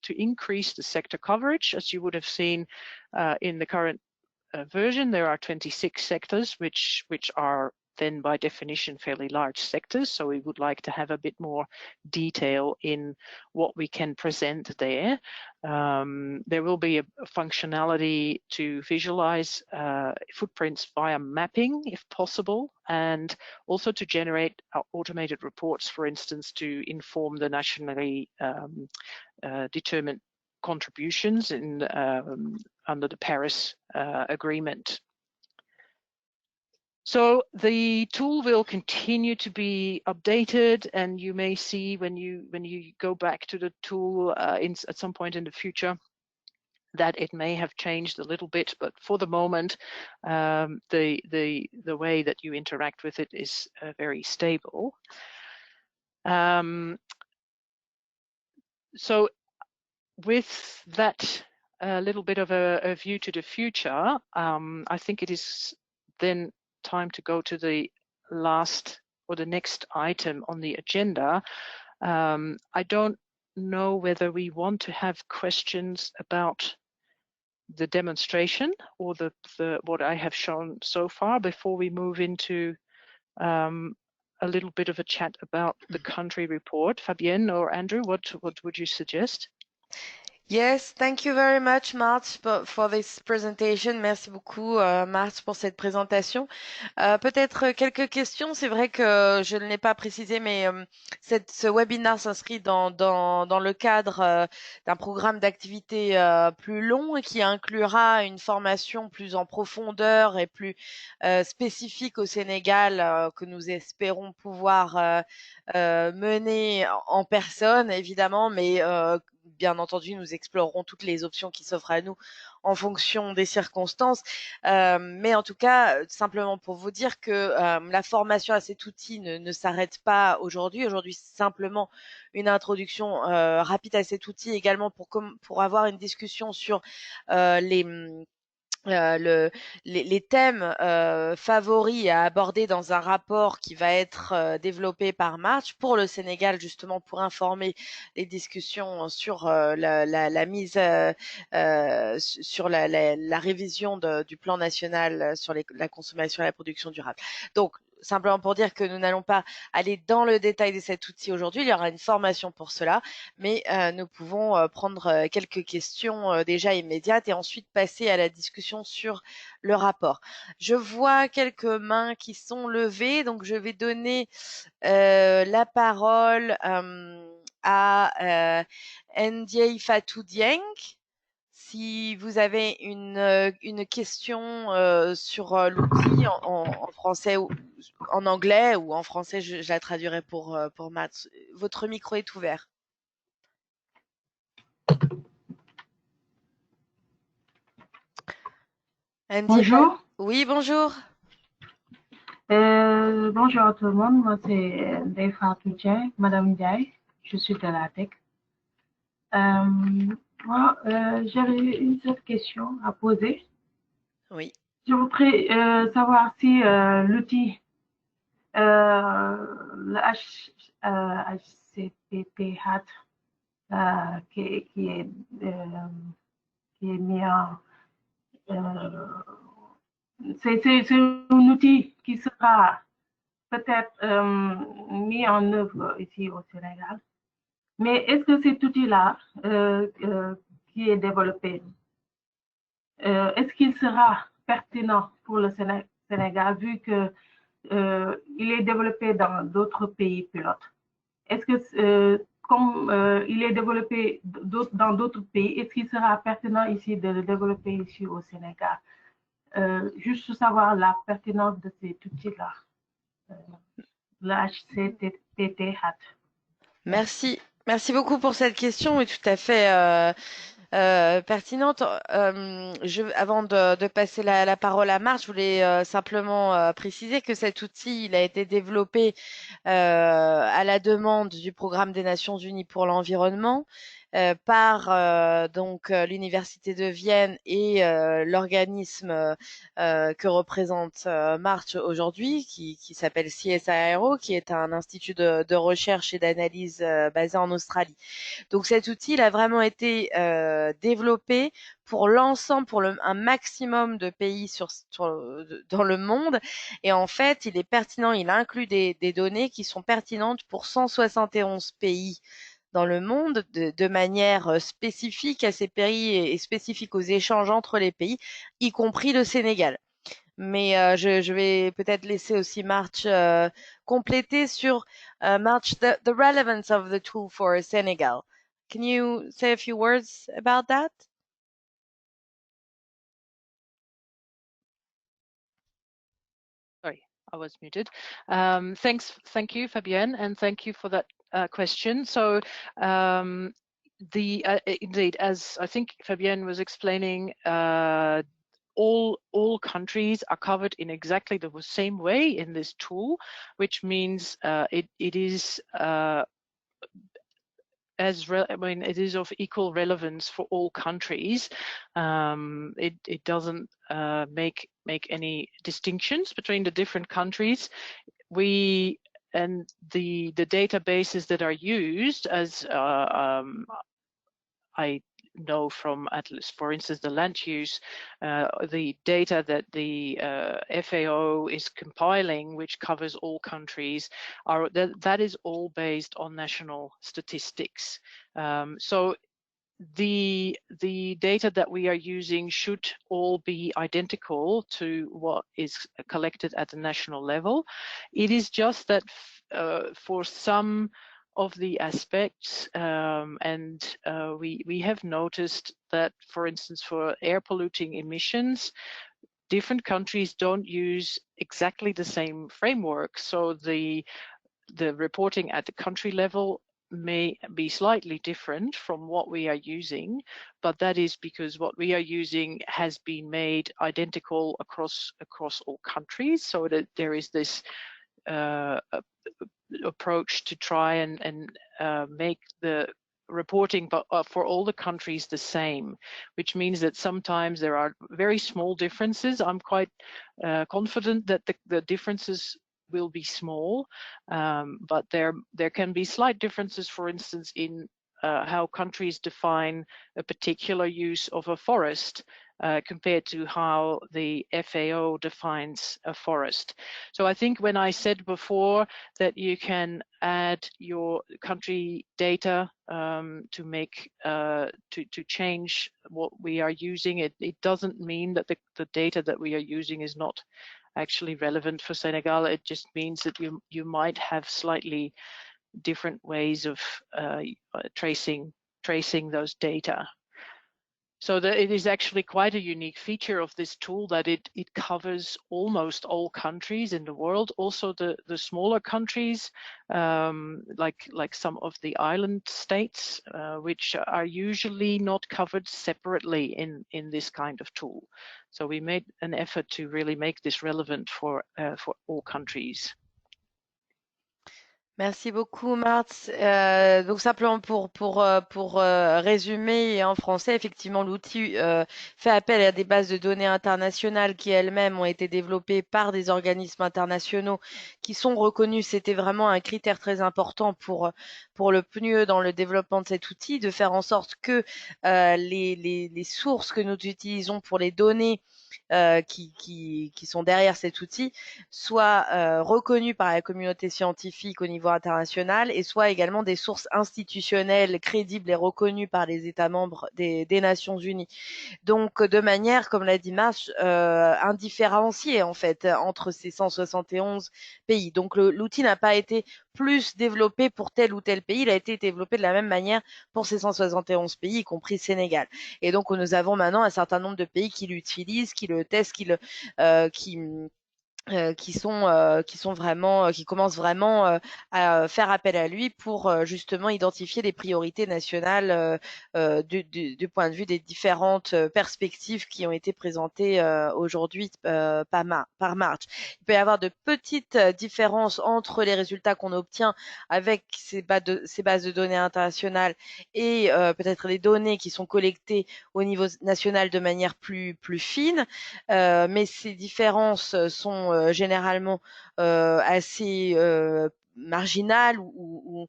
increase the sector coverage. As you would have seen in the current version, there are 26 sectors, which are then by definition fairly large sectors. So we would like to have a bit more detail in what we can present there. There will be a functionality to visualize footprints via mapping if possible, and also to generate automated reports, for instance, to inform the nationally determined contributions in under the Paris Agreement. So the tool will continue to be updated, and you may see when you go back to the tool at some point in the future that it may have changed a little bit, but for the moment the way that you interact with it is very stable. So with that little bit of a view to the future, I think it is then time to go to the last or the next item on the agenda. I don't know whether we want to have questions about the demonstration or the what I have shown so far before we move into a little bit of a chat about the country report. Fabienne or Andrew, what would you suggest? Yes, thank you very much, Marthe, for this presentation. Merci beaucoup, Marthe, pour cette présentation. Peut-être quelques questions. C'est vrai que je ne l'ai pas précisé, mais ce webinaire s'inscrit dans le cadre d'un programme d'activité plus long et qui inclura une formation plus en profondeur et plus spécifique au Sénégal que nous espérons pouvoir mener en personne, évidemment, mais bien entendu, nous explorerons toutes les options qui s'offrent à nous en fonction des circonstances. Mais en tout cas, simplement pour vous dire que la formation à cet outil ne s'arrête pas aujourd'hui. Aujourd'hui, c'est simplement une introduction rapide à cet outil, également pour avoir une discussion sur les thèmes favoris à aborder dans un rapport qui va être développé par March pour le Sénégal, justement pour informer les discussions sur la mise sur la révision du plan national sur la consommation et la production durable. Donc, simplement pour dire que nous n'allons pas aller dans le détail de cet outil aujourd'hui, il y aura une formation pour cela, mais nous pouvons prendre quelques questions déjà immédiates et ensuite passer à la discussion sur le rapport. Je vois quelques mains qui sont levées, donc je vais donner la parole à Ndiaye Fatou Dieng. Si vous avez une question sur l'outil en français ou en anglais ou en français, je la traduirai pour Matt. Votre micro est ouvert. Bonjour. Oui, bonjour. Bonjour à tout le monde. Moi, c'est Ndiaye Fatou Dieng, Madame Ndiaye. Je suis de la tech. Moi, j'avais une seule question à poser. Oui. Je voudrais savoir si l'outil, le HCP qui est mis en... c'est un outil qui sera peut-être mis en œuvre ici au Sénégal. Mais est-ce que cet outil-là qui est développé, est-ce qu'il sera pertinent pour le Sénégal vu que il est développé dans d'autres pays pilotes? Est-ce que comme il est développé dans d'autres pays, est-ce qu'il sera pertinent ici de le développer ici au Sénégal? Juste savoir la pertinence de cet outil-là, le HCP. Merci. Merci beaucoup pour cette question, et tout à fait pertinente. Avant de passer la parole à Marc, je voulais simplement préciser que cet outil, il a été développé à la demande du Programme des Nations Unies pour l'environnement par donc l'Université de Vienne et l'organisme que représente March aujourd'hui, qui s'appelle CSIRO, qui est un institut de recherche et d'analyse basé en Australie. Donc cet outil, il a vraiment été développé pour l'ensemble, pour un maximum de pays dans le monde. Et en fait, il est pertinent, il inclut des données qui sont pertinentes pour 171 pays dans le monde de manière spécifique à ces pays et spécifique aux échanges entre les pays, y compris le Sénégal. Mais je vais peut-être laisser aussi March compléter sur March, the relevance of the tool for Senegal. Can you say a few words about that? Sorry, I was muted. Thank you, Fabienne, and thank you for that question. So indeed, as I think Fabienne was explaining, all countries are covered in exactly the same way in this tool, which means it is it is of equal relevance for all countries. It doesn't make any distinctions between the different countries. We the databases that are used, as I know from at least, for instance, the land use, the data that the FAO is compiling, which covers all countries, that is all based on national statistics. So the data that we are using should all be identical to what is collected at the national level. It is just that for some of the aspects, we have noticed that, for instance, for air polluting emissions, different countries don't use exactly the same framework. So the reporting at the country level may be slightly different from what we are using, but that is because what we are using has been made identical across all countries, so that there is this approach to try and make the reporting but for all the countries the same, which means that sometimes there are very small differences. I'm quite confident that the differences will be small, but there can be slight differences, for instance, in how countries define a particular use of a forest compared to how the FAO defines a forest. So I think when I said before that you can add your country data to make to change what we are using, it doesn't mean that the data that we are using is not actually relevant for Senegal. It just means that you might have slightly different ways of tracing those data. So that it is actually quite a unique feature of this tool that it covers almost all countries in the world, also the smaller countries, like some of the island states, which are usually not covered separately in this kind of tool. So we made an effort to really make this relevant for all countries. Merci beaucoup, Marthe. Donc simplement pour résumer en français, effectivement, l'outil fait appel à des bases de données internationales qui elles-mêmes ont été développées par des organismes internationaux qui sont reconnus. C'était vraiment un critère très important pour le PNUE dans le développement de cet outil, de faire en sorte que les sources que nous utilisons pour les données qui sont derrière cet outil soient reconnues par la communauté scientifique au niveau international et soient également des sources institutionnelles crédibles et reconnues par les États membres des Nations Unies. Donc, de manière, comme l'a dit Marche, indifférenciée en fait entre ces 171 pays. Donc, l'outil n'a pas été plus développé pour tel ou tel pays, il a été développé de la même manière pour ces 171 pays, y compris Sénégal. Et donc, nous avons maintenant un certain nombre de pays qui l'utilisent, qui le testent, qui commencent vraiment à faire appel à lui pour justement identifier des priorités nationales du point de vue des différentes perspectives qui ont été présentées aujourd'hui par March. Il peut y avoir de petites différences entre les résultats qu'on obtient avec ces bases de données internationales et peut-être les données qui sont collectées au niveau national de manière plus fine, mais ces différences sont généralement assez marginales ou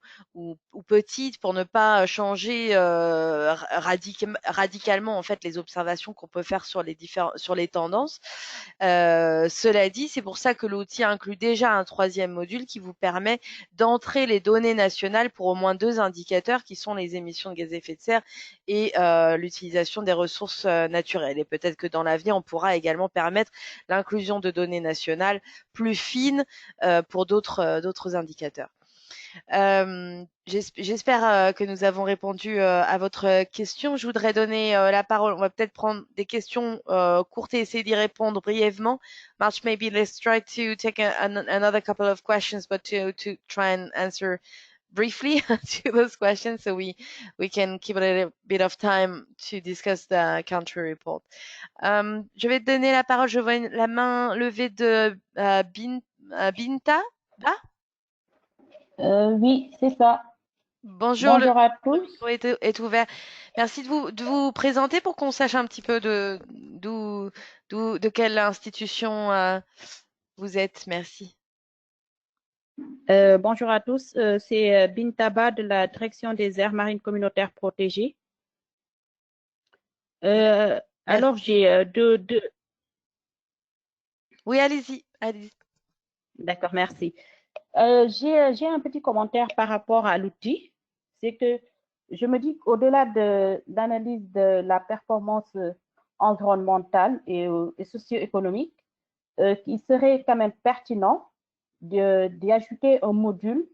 petites pour ne pas changer radicalement en fait les observations qu'on peut faire sur les tendances. Cela dit, c'est pour ça que l'outil inclut déjà un troisième module qui vous permet d'entrer les données nationales pour au moins 2 indicateurs qui sont les émissions de gaz à effet de serre et l'utilisation des ressources naturelles. Et peut-être que dans l'avenir, on pourra également permettre l'inclusion de données nationales plus fines pour d'autres indicateurs. J'espère que nous avons répondu à votre question. Je voudrais donner la parole. On va peut-être prendre des questions courtes et essayer d'y répondre brièvement. March, maybe let's try to take another couple of questions, but to try and answer briefly to those questions so we can keep a little bit of time to discuss the country report. Je vais te donner la parole. Je vois la main levée de Binta. Oui, c'est ça. Bonjour, Bonjour à tous. le micro est ouvert. Merci de vous présenter pour qu'on sache un petit peu de quelle institution vous êtes. Merci. Bonjour à tous, c'est Bintaba de la direction des aires marines communautaires protégées. Alors, j'ai deux... Oui, allez-y, allez-y. D'accord, merci. J'ai un petit commentaire par rapport à l'outil. C'est que je me dis qu'au-delà de l'analyse de la performance environnementale et socio-économique, il serait quand même pertinent d'y ajouter un module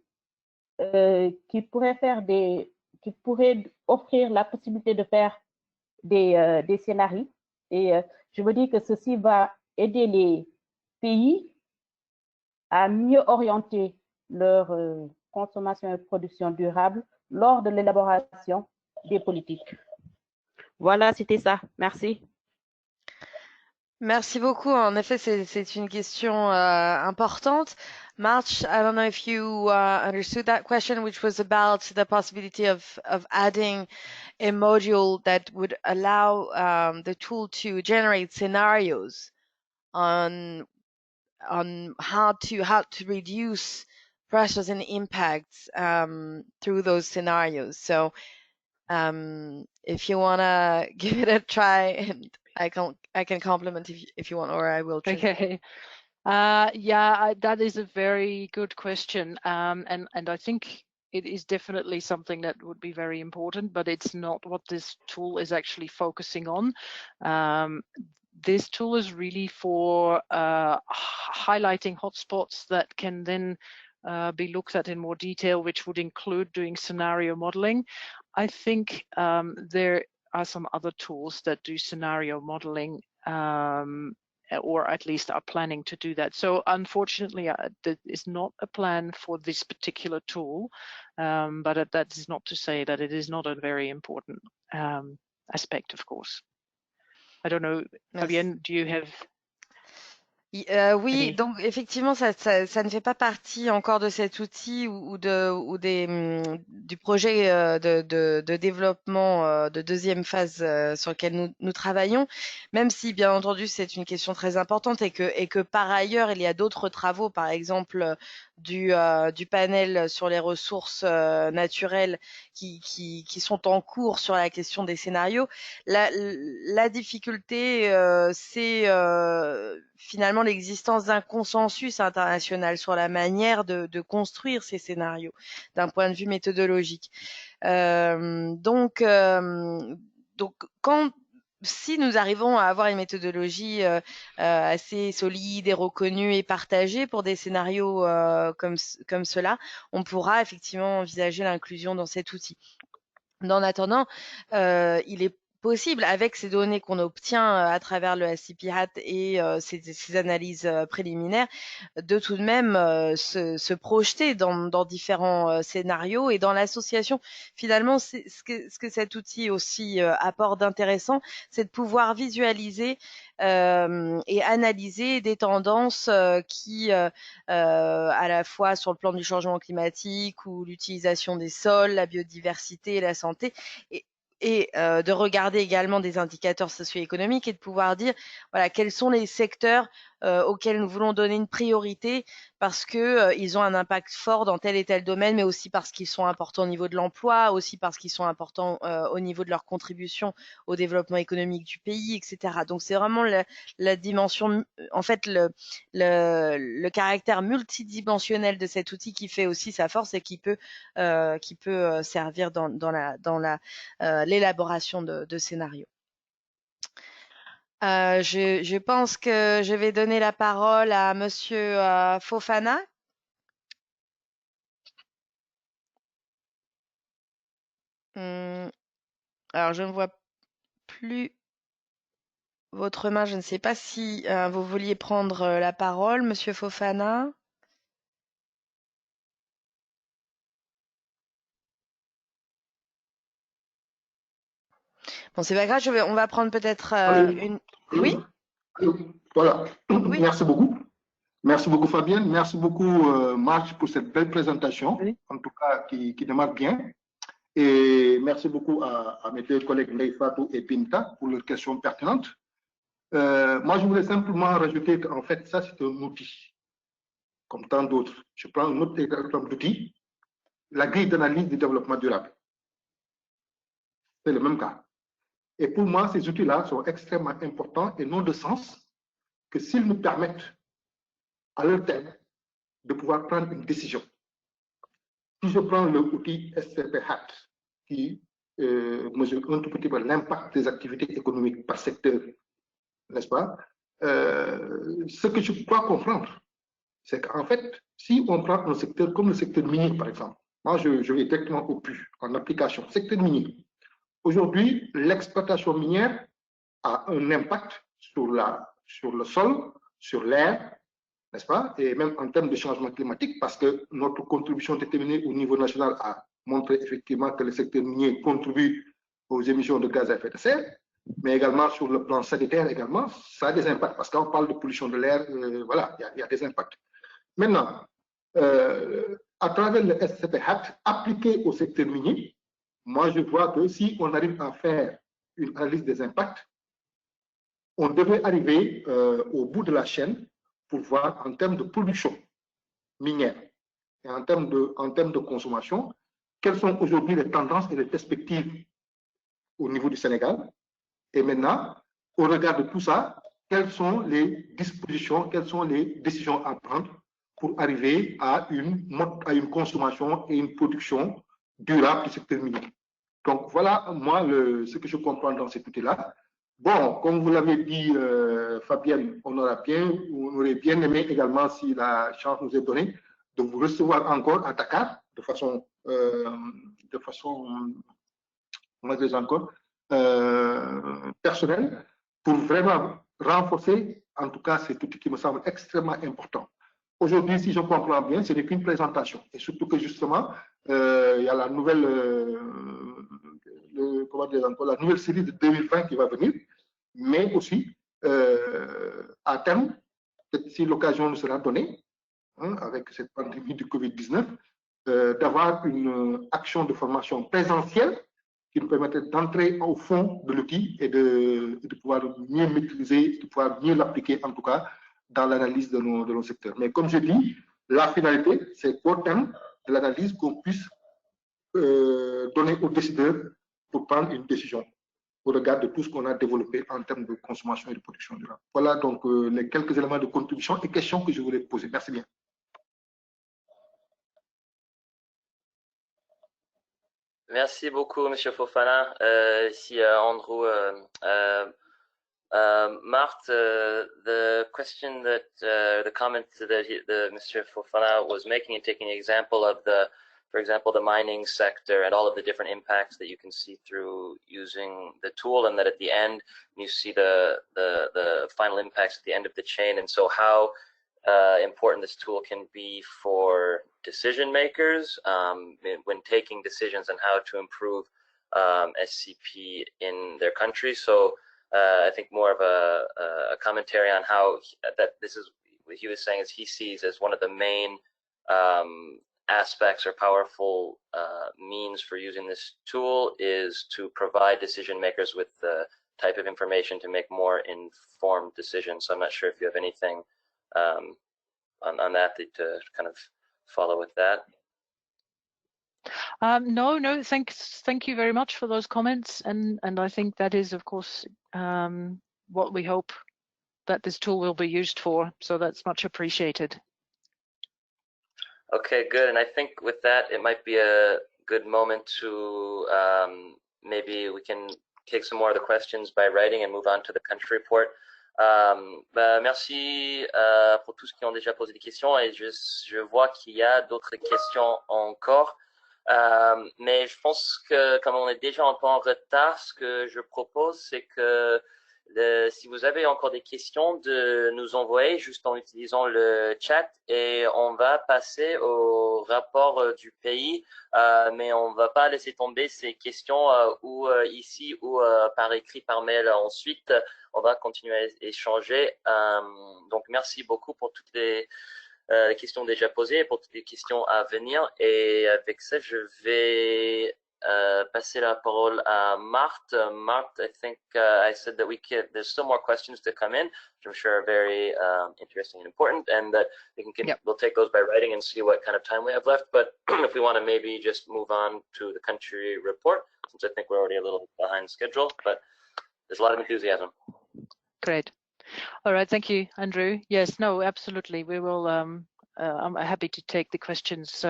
qui pourrait offrir la possibilité de faire des scénarios. Et je me dis que ceci va aider les pays à mieux orienter leur consommation et production durable lors de l'élaboration des politiques. Voilà, c'était ça. Merci. Merci beaucoup. En effet, c'est une question importante. March, I don't know if you understood that question, which was about the possibility of adding a module that would allow the tool to generate scenarios on how to reduce pressures and impacts through those scenarios. So if you wanna give it a try, and I can compliment if you want, or I will. Okay. Yeah, that is a very good question, and I think it is definitely something that would be very important, but it's not what this tool is actually focusing on. This tool is really for highlighting hotspots that can then be looked at in more detail, which would include doing scenario modeling. I think there are some other tools that do scenario modeling, or at least are planning to do that. So unfortunately, there is not a plan for this particular tool, but that is not to say that it is not a very important aspect, of course. I don't know, Fabienne, do you have... Oui, donc effectivement, ça ne fait pas partie encore de cet outil du projet de développement de deuxième phase sur lequel nous travaillons, même si bien entendu c'est une question très importante et que par ailleurs il y a d'autres travaux, par exemple du panel sur les ressources naturelles qui sont en cours sur la question des scénarios. La difficulté, c'est finalement l'existence d'un consensus international sur la manière de construire ces scénarios d'un point de vue méthodologique. Donc si nous arrivons à avoir une méthodologie assez solide et reconnue et partagée pour des scénarios comme cela, on pourra effectivement envisager l'inclusion dans cet outil. En attendant, il est possible, avec ces données qu'on obtient à travers le SCP Hat et ces analyses préliminaires, de tout de même se projeter dans différents scénarios et dans l'association. Finalement, ce que cet outil aussi apporte d'intéressant, c'est de pouvoir visualiser et analyser des tendances qui, à la fois sur le plan du changement climatique ou l'utilisation des sols, la biodiversité et la santé, et de regarder également des indicateurs socio-économiques et de pouvoir dire voilà quels sont les secteurs auxquels nous voulons donner une priorité parce que ils ont un impact fort dans tel et tel domaine, mais aussi parce qu'ils sont importants au niveau de l'emploi, aussi parce qu'ils sont importants au niveau de leur contribution au développement économique du pays, etc. Donc c'est vraiment la dimension, en fait le caractère multidimensionnel de cet outil qui fait aussi sa force et qui peut servir dans l'élaboration de scénarios. Je pense que je vais donner la parole à Monsieur Fofana. Alors, je ne vois plus votre main. Je ne sais pas si vous vouliez prendre la parole, Monsieur Fofana. Bon, c'est pas grave. On va prendre peut-être une. Oui. Voilà. Oui. Merci beaucoup. Merci beaucoup, Fabienne. Merci beaucoup, Marc, pour cette belle présentation, oui. En tout cas, qui démarre bien. Et merci beaucoup à mes deux collègues Leifatou et Binta pour leurs questions pertinentes. Moi, je voulais simplement rajouter qu'en fait, ça, c'est un outil. comme tant d'autres. Je prends un autre exemple d'outil, la grille d'analyse du développement durable. C'est le même cas. Et pour moi, ces outils-là sont extrêmement importants et n'ont de sens que s'ils nous permettent, à leur terme, de pouvoir prendre une décision. Si je prends l'outil SCP Hotspot, qui mesure un tout petit peu l'impact des activités économiques par secteur, n'est-ce pas? Ce que je crois comprendre, c'est qu'en fait, si on prend un secteur comme le secteur minier, par exemple, moi je vais directement au PU, en application, secteur minier. Aujourd'hui, l'exploitation minière a un impact sur le sol, sur l'air, n'est-ce pas? Et même en termes de changement climatique, parce que notre contribution déterminée au niveau national a montré effectivement que le secteur minier contribue aux émissions de gaz à effet de serre, mais également sur le plan sanitaire également, ça a des impacts, parce qu'on parle de pollution de l'air, voilà, il y a des impacts. Maintenant, à travers le SCP Hotspot appliqué au secteur minier, moi je vois que si on arrive à faire une analyse des impacts, on devrait arriver au bout de la chaîne pour voir en termes de production minière et en termes de consommation, quelles sont aujourd'hui les tendances et les perspectives au niveau du Sénégal. Et maintenant, au regard de tout ça, quelles sont les dispositions, quelles sont les décisions à prendre pour arriver à une consommation et une production durable du secteur minier. Donc voilà, moi, ce que je comprends dans cet outil-là. Bon, comme vous l'avez dit, Fabienne, on aurait bien aimé également, si la chance nous est donnée, de vous recevoir encore à Dakar de façon comment dire encore, personnelle, pour vraiment renforcer, en tout cas, cet outil qui me semble extrêmement important. Aujourd'hui, si je comprends bien, ce n'est qu'une présentation. Et surtout que justement, il y a la nouvelle, comment dire encore, la nouvelle série de 2020 qui va venir, mais aussi, à terme, si l'occasion nous sera donnée, hein, avec cette pandémie du Covid-19, d'avoir une action de formation présentielle qui nous permettrait d'entrer au fond de l'outil et de pouvoir mieux maîtriser, de pouvoir mieux l'appliquer, en tout cas, dans l'analyse de nos secteurs. Mais comme je dis, la finalité, c'est qu'au terme de l'analyse, qu'on puisse donner aux décideurs pour prendre une décision au regard de tout ce qu'on a développé en termes de consommation et de production durable. Voilà donc les quelques éléments de contribution et questions que je voulais poser. Merci bien. Merci beaucoup, Monsieur Fofana. Ici Andrew. Marthe, the question that the comment that Mr. Fofana was making and taking an example of for example, the mining sector and all of the different impacts that you can see through using the tool, and that at the end you see the final impacts at the end of the chain, and so how important this tool can be for decision makers when taking decisions on how to improve SCP in their country. So I think more of a commentary on how that this is what he was saying is he sees as one of the main aspects or powerful means for using this tool is to provide decision makers with the type of information to make more informed decisions. So I'm not sure if you have anything on that to kind of follow with that. No, thank you very much for those comments, and I think that is, of course, what we hope that this tool will be used for. So that's much appreciated. Okay, good. And I think with that, it might be a good moment to maybe we can take some more of the questions by writing and move on to the country report. Merci pour tous qui ont déjà posé des questions, et je vois qu'il y a d'autres questions encore. Mais je pense que comme on est déjà un peu en retard, ce que je propose, c'est que si vous avez encore des questions, de nous envoyer juste en utilisant le chat, et on va passer au rapport du pays, mais on va pas laisser tomber ces questions ou ici ou par écrit, par mail ensuite. On va continuer à échanger. Donc merci beaucoup pour toutes les questions déjà posées, pour toutes les questions à venir, et avec ça je vais passer la parole à Marthe. Marthe, I think I said that there's still more questions to come in, which I'm sure are very interesting and important, and that we'll take those by writing and see what kind of time we have left. But if we want to maybe just move on to the country report, since I think we're already a little behind schedule, but there's a lot of enthusiasm. Great. All right. Thank you, Andrew. Yes, no, absolutely. We will. I'm happy to take the questions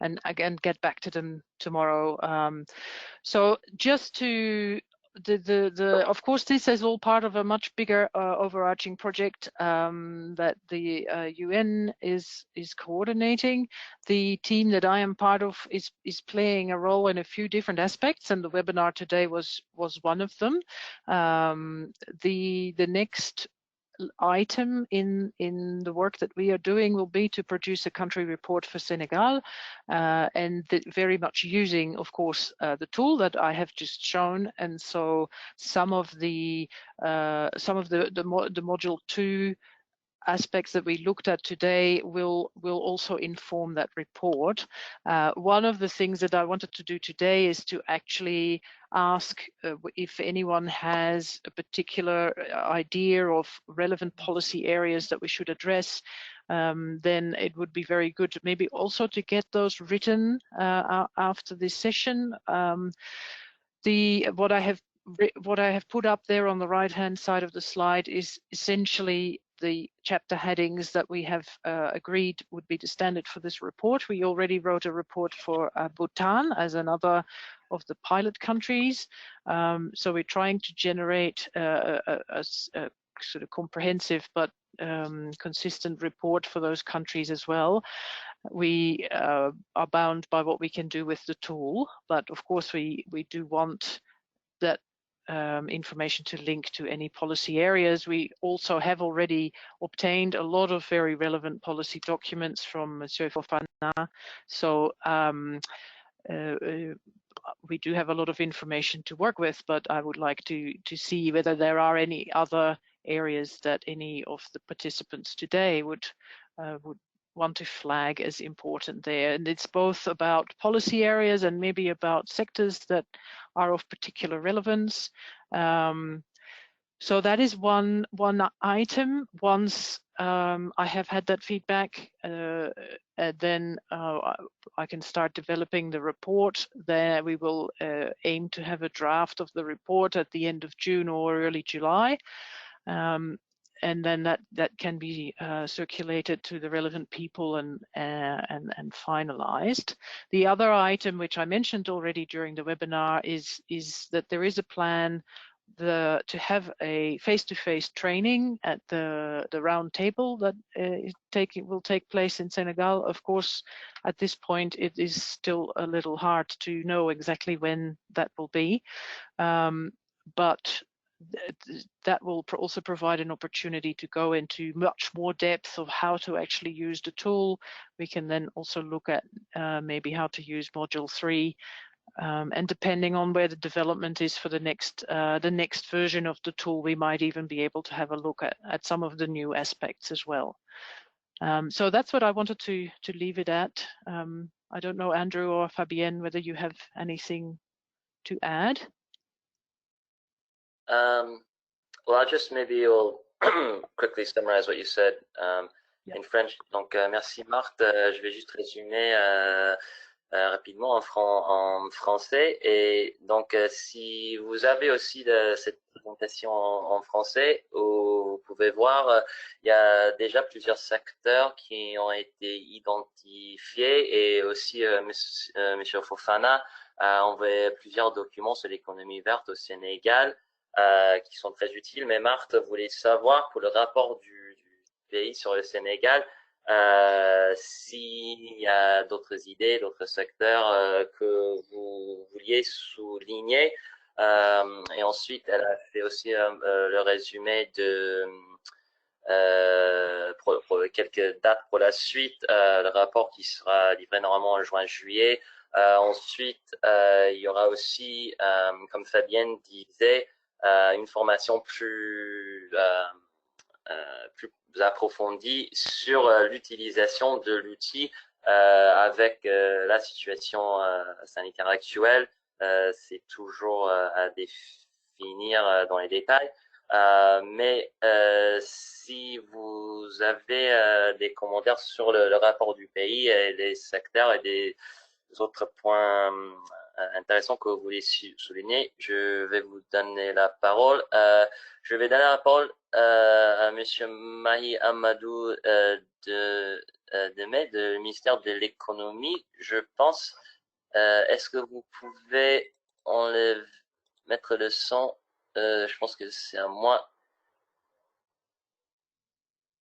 and again get back to them tomorrow. So just to of course, this is all part of a much bigger overarching project that the UN is coordinating. The team that I am part of is playing a role in a few different aspects, and the webinar today was one of them. The next item in the work that we are doing will be to produce a country report for Senegal, and very much using, of course, the tool that I have just shown. And so some of the module 2 aspects that we looked at today will also inform that report. One of the things that I wanted to do today is to actually ask if anyone has a particular idea of relevant policy areas that we should address. Then it would be very good maybe also to get those written after this session. What I have put up there on the right-hand side of the slide is essentially the chapter headings that we have agreed would be the standard for this report. We already wrote a report for Bhutan as another of the pilot countries. So we're trying to generate a sort of comprehensive but consistent report for those countries as well. We are bound by what we can do with the tool, but of course we do want that information to link to any policy areas. We also have already obtained a lot of very relevant policy documents from Monsieur Fofana. So we do have a lot of information to work with, but I would like to see whether there are any other areas that any of the participants today would want to flag as important there. And it's both about policy areas and maybe about sectors that are of particular relevance. So that is one item. Once I have had that feedback, then I can start developing the report. Then we will aim to have a draft of the report at the end of June or early July. And then that can be circulated to the relevant people and finalized. The other item, which I mentioned already during the webinar, is that there is a plan to have a face-to-face training at the round table that will take place in Senegal. Of course, at this point, it is still a little hard to know exactly when that will be, but that will also provide an opportunity to go into much more depth of how to actually use the tool. We can then also look at maybe how to use module 3, and depending on where the development is for the next version of the tool, we might even be able to have a look at some of the new aspects as well. So that's what I wanted to leave it at. I don't know, Andrew or Fabienne, whether you have anything to add. Well, maybe I'll quickly summarize what you said in French. Donc, merci Marthe. Je vais juste résumer rapidement en français. Et donc, si vous avez aussi cette présentation en français, vous pouvez voir, il y a déjà plusieurs secteurs qui ont été identifiés, et aussi Monsieur Fofana a envoyé plusieurs documents sur l'économie verte au Sénégal qui sont très utiles. Mais Marthe voulait savoir, pour le rapport du pays sur le Sénégal, s'il y a d'autres idées, d'autres secteurs que vous vouliez souligner. Et ensuite, elle a fait aussi le résumé de pour quelques dates pour la suite, le rapport qui sera livré normalement en juin-juillet. Ensuite, il y aura aussi, comme Fabienne disait, une formation plus approfondie sur l'utilisation de l'outil avec la situation sanitaire actuelle, c'est toujours à définir dans les détails. Mais si vous avez des commentaires sur le rapport du pays et les secteurs et des autres points intéressants que vous voulez souligner, je vais vous donner la parole. Je vais donner la parole à Monsieur Mahi Amadou du ministère de l'économie, je pense. Est-ce que vous pouvez mettre le son? Je pense que c'est à moi.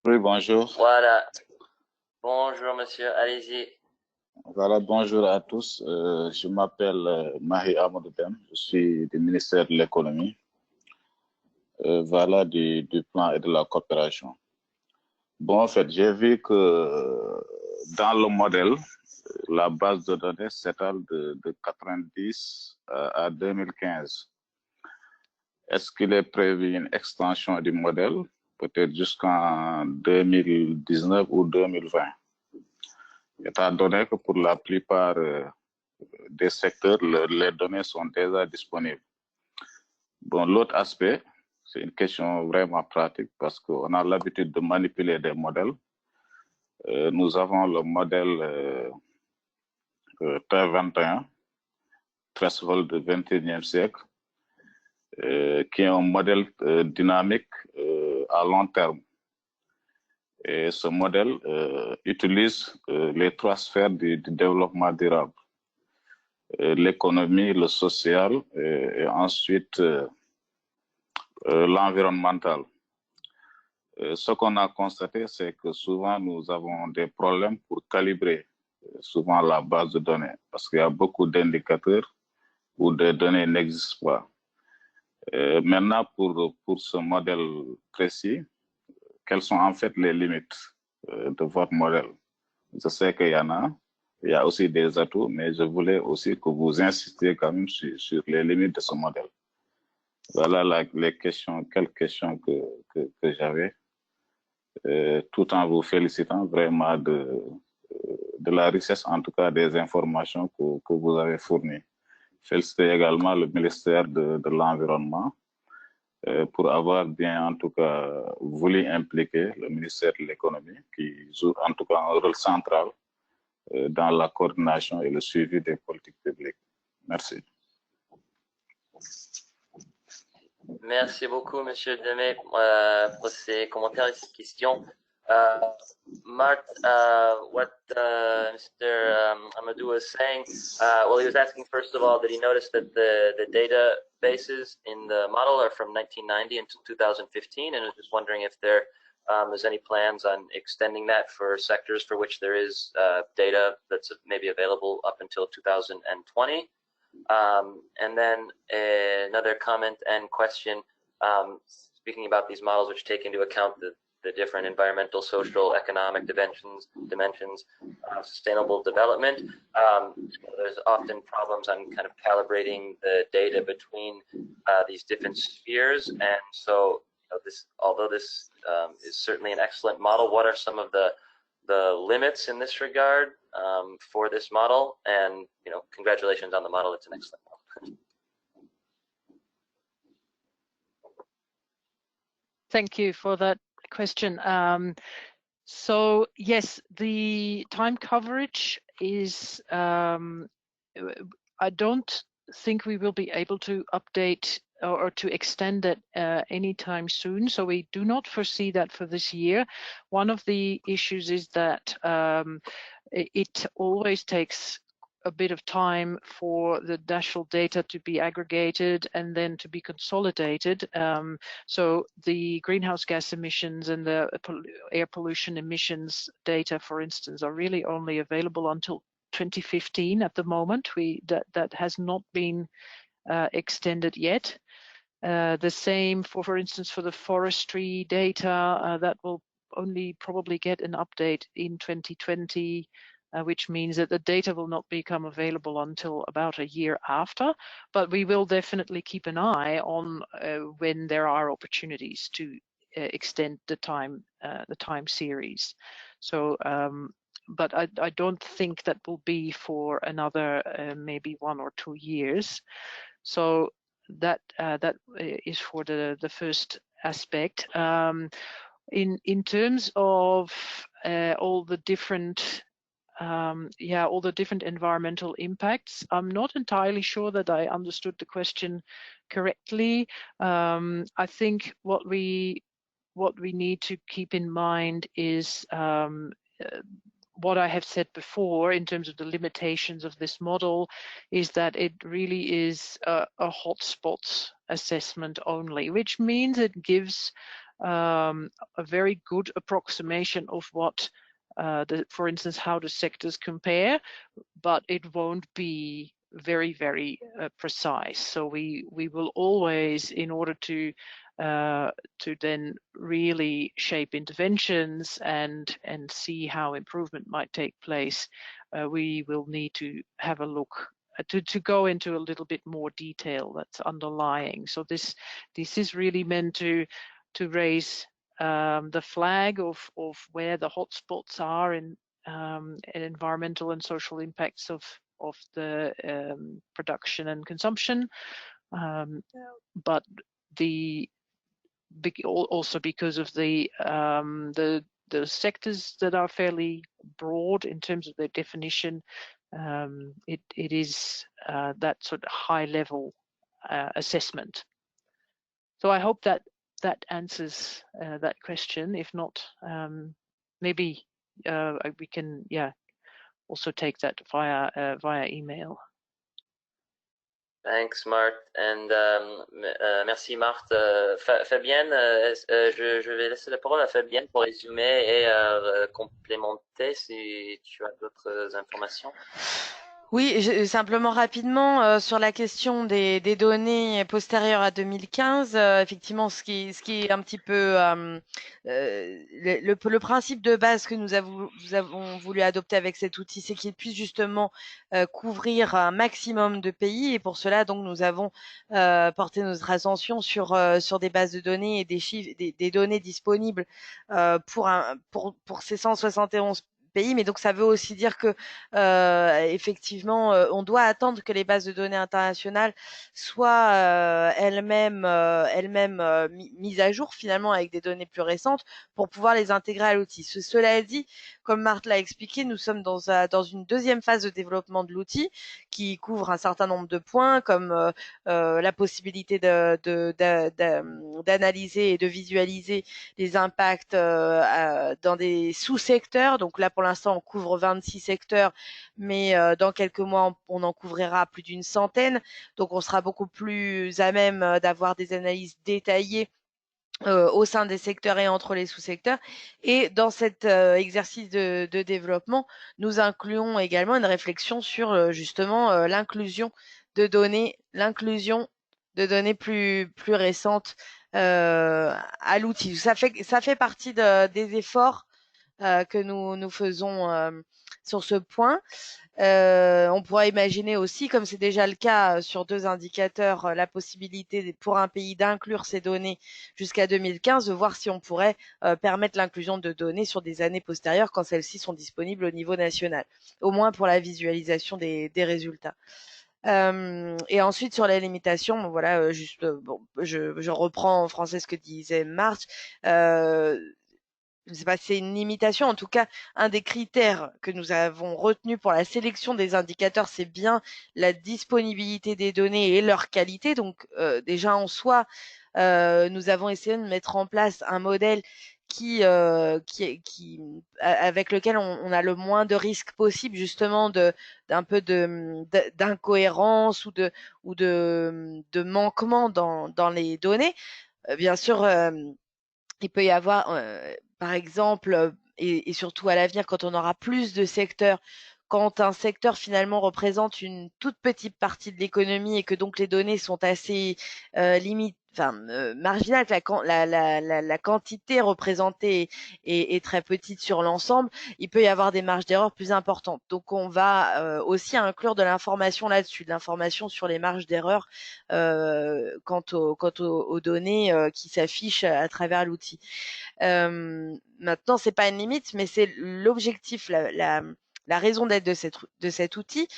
Oui, bonjour. Voilà. Bonjour, monsieur. Allez-y. Voilà, bonjour à tous. Je m'appelle Mahi Amadou Dem. Je suis du ministère de l'économie. Voilà, du plan et de la coopération. Bon, en fait, j'ai vu que dans le modèle, la base de données s'étale de 90 à 2015. Est-ce qu'il est prévu une extension du modèle, peut-être jusqu'en 2019 ou 2020? Étant donné que pour la plupart des secteurs, les données sont déjà disponibles. Bon, l'autre aspect, c'est une question vraiment pratique parce qu'on a l'habitude de manipuler des modèles. Nous avons le modèle T21, threshold du 21e siècle, qui est un modèle dynamique à long terme. Et ce modèle utilise les trois sphères du développement durable. L'économie, le social et ensuite l'environnemental. Ce qu'on a constaté, c'est que souvent nous avons des problèmes pour calibrer souvent la base de données parce qu'il y a beaucoup d'indicateurs où des données n'existent pas. Maintenant, pour ce modèle précis, quelles sont en fait les limites de votre modèle? Je sais qu'il y en a, il y a aussi des atouts, mais je voulais aussi que vous insistiez quand même sur les limites de ce modèle. Voilà les questions, quelques questions que j'avais, tout en vous félicitant vraiment de la richesse, en tout cas des informations que vous avez fournies. Féliciter également le ministère de l'Environnement pour avoir bien, en tout cas, voulu impliquer le ministère de l'Économie, qui joue en tout cas un rôle central dans la coordination et le suivi des politiques publiques. Merci. Merci beaucoup, Monsieur Demey, pour ces commentaires et ces questions. Mark, what Mr. Amadou was saying, well, he was asking first of all that he noticed that the databases in the model are from 1990 until 2015, and I was just wondering if there is any plans on extending that for sectors for which there is data that's maybe available up until 2020. And then another comment and question, speaking about these models which take into account the different environmental, social, economic dimensions, sustainable development. There's often problems on kind of calibrating the data between these different spheres. And so although this is certainly an excellent model, what are some of the limits in this regard for this model? And congratulations on the model, it's an excellent model. Thank you for that question. So yes, the time coverage is, I don't think we will be able to update or to extend it anytime soon. So we do not foresee that for this year. One of the issues is that it always takes a bit of time for the national data to be aggregated and then to be consolidated. So the greenhouse gas emissions and the air pollution emissions data, for instance, are really only available until 2015 at the moment. That has not been extended yet. The same for instance, for the forestry data, that will only probably get an update in 2020, which means that the data will not become available until about a year after. But we will definitely keep an eye on when there are opportunities to extend the time series. So but I don't think that will be for another maybe 1 or 2 years. So that is for the first aspect. In terms of all the different all the different environmental impacts, I'm not entirely sure that I understood the question correctly. I think what we need to keep in mind is what I have said before in terms of the limitations of this model, is that it really is a hotspots assessment only, which means it gives a very good approximation of what for instance, how the sectors compare, but it won't be very, very precise. So we will always, in order to then really shape interventions and see how improvement might take place, we will need to have a look to go into a little bit more detail that's underlying. So this is really meant to raise the flag of where the hotspots are in environmental and social impacts of the production and consumption, but also because of the sectors that are fairly broad in terms of their definition, it is that sort of high level assessment. So I hope that answers that question. If not, maybe we can also take that via email. Thanks, Marthe. And merci, Marthe. Fabienne, je vais laisser la parole à Fabienne pour résumer et complémenter si tu as d'autres informations. Oui, simplement rapidement sur la question des données postérieures à 2015. Effectivement, ce qui est un petit peu le principe de base que nous avons voulu adopter avec cet outil, c'est qu'il puisse justement couvrir un maximum de pays, et pour cela donc nous avons porté notre attention sur des bases de données et des chiffres, des données disponibles pour ces 171 pays, mais donc ça veut aussi dire que effectivement on doit attendre que les bases de données internationales soient elles-mêmes mises à jour finalement avec des données plus récentes pour pouvoir les intégrer à l'outil. Cela dit, comme Marthe l'a expliqué, nous sommes dans une deuxième phase de développement de l'outil qui couvre un certain nombre de points, comme la possibilité d'analyser et de visualiser les impacts dans des sous-secteurs. Donc là, pour l'instant, on couvre 26 secteurs, mais dans quelques mois, on en couvrira plus d'une centaine. Donc, on sera beaucoup plus à même d'avoir des analyses détaillées au sein des secteurs et entre les sous-secteurs. Et dans cet exercice de développement, nous incluons également une réflexion sur justement l'inclusion de données plus récentes à l'outil. Ça fait partie des efforts que nous faisons sur ce point. On pourrait imaginer aussi, comme c'est déjà le cas sur 2 indicateurs, la possibilité pour un pays d'inclure ces données jusqu'à 2015, de voir si on pourrait permettre l'inclusion de données sur des années postérieures quand celles-ci sont disponibles au niveau national, au moins pour la visualisation des résultats. Et ensuite sur la limitation, voilà, je reprends en français ce que disait Marthe. Je ne sais pas si c'est une limitation, en tout cas, un des critères que nous avons retenu pour la sélection des indicateurs, c'est bien la disponibilité des données et leur qualité. Donc, déjà en soi, nous avons essayé de mettre en place un modèle avec lequel on a le moins de risques possible, justement, d'un peu d'incohérence ou de manquement dans les données. Bien sûr, il peut y avoir, par exemple, et surtout à l'avenir, quand on aura plus de secteurs, quand un secteur finalement représente une toute petite partie de l'économie et que donc les données sont assez marginales, la quantité représentée est très petite sur l'ensemble, il peut y avoir des marges d'erreur plus importantes. Donc on va aussi inclure de l'information là-dessus, de l'information sur les marges d'erreur quant aux données qui s'affichent à travers l'outil. Maintenant, c'est pas une limite, mais c'est l'objectif, la raison d'être de cet outil,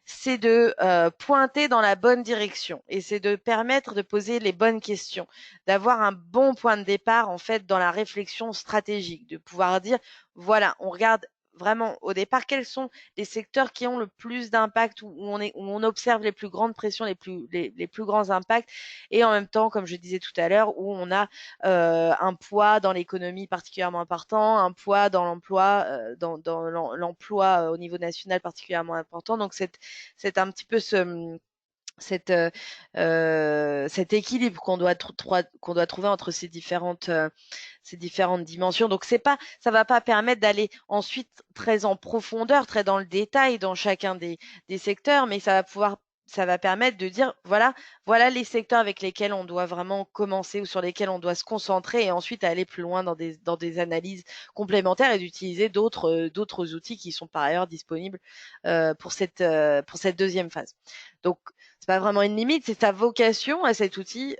c'est de pointer dans la bonne direction et c'est de permettre de poser les bonnes questions, d'avoir un bon point de départ en fait dans la réflexion stratégique, de pouvoir dire voilà, on regarde vraiment au départ quels sont les secteurs qui ont le plus d'impact, où on observe les plus grandes pressions, les plus grands impacts, et en même temps, comme je disais tout à l'heure, où on a un poids dans l'économie particulièrement important, un poids dans l'emploi, l'emploi au niveau national particulièrement important. Donc c'est un petit peu cet équilibre qu'on doit trouver entre ces différentes dimensions. Donc ça va pas permettre d'aller ensuite très en profondeur, très dans le détail dans chacun des secteurs, mais ça va permettre de dire voilà les secteurs avec lesquels on doit vraiment commencer ou sur lesquels on doit se concentrer et ensuite aller plus loin dans des analyses complémentaires et d'utiliser d'autres outils qui sont par ailleurs disponibles pour cette deuxième phase. Donc c'est pas vraiment une limite, c'est sa vocation à cet outil,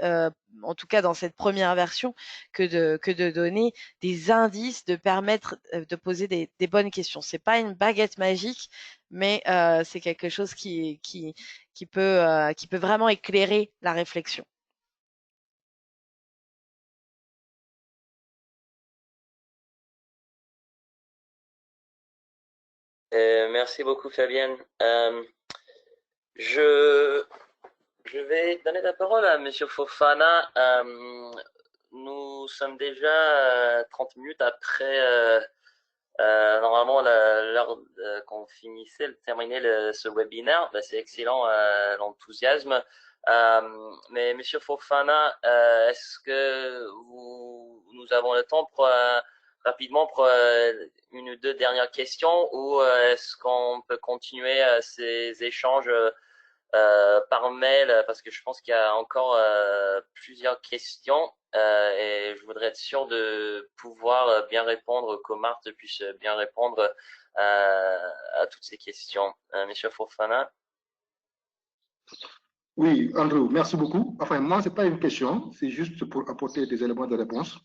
en tout cas dans cette première version, que de donner des indices, de permettre de poser des bonnes questions. C'est pas une baguette magique, mais c'est quelque chose qui peut vraiment éclairer la réflexion. Merci beaucoup, Fabienne. Je vais donner la parole à Monsieur Fofana. Nous sommes déjà 30 minutes après normalement l'heure qu'on finissait, terminait ce webinaire. Ben, c'est excellent l'enthousiasme. Mais Monsieur Fofana, est-ce que nous avons le temps pour rapidement pour une ou deux dernières questions, ou est-ce qu'on peut continuer ces échanges par mail, parce que je pense qu'il y a encore plusieurs questions et je voudrais être sûr de pouvoir bien répondre, que Marthe puisse bien répondre à toutes ces questions. Monsieur Fofana. Oui, Andrew, merci beaucoup. Enfin, moi, ce n'est pas une question, c'est juste pour apporter des éléments de réponse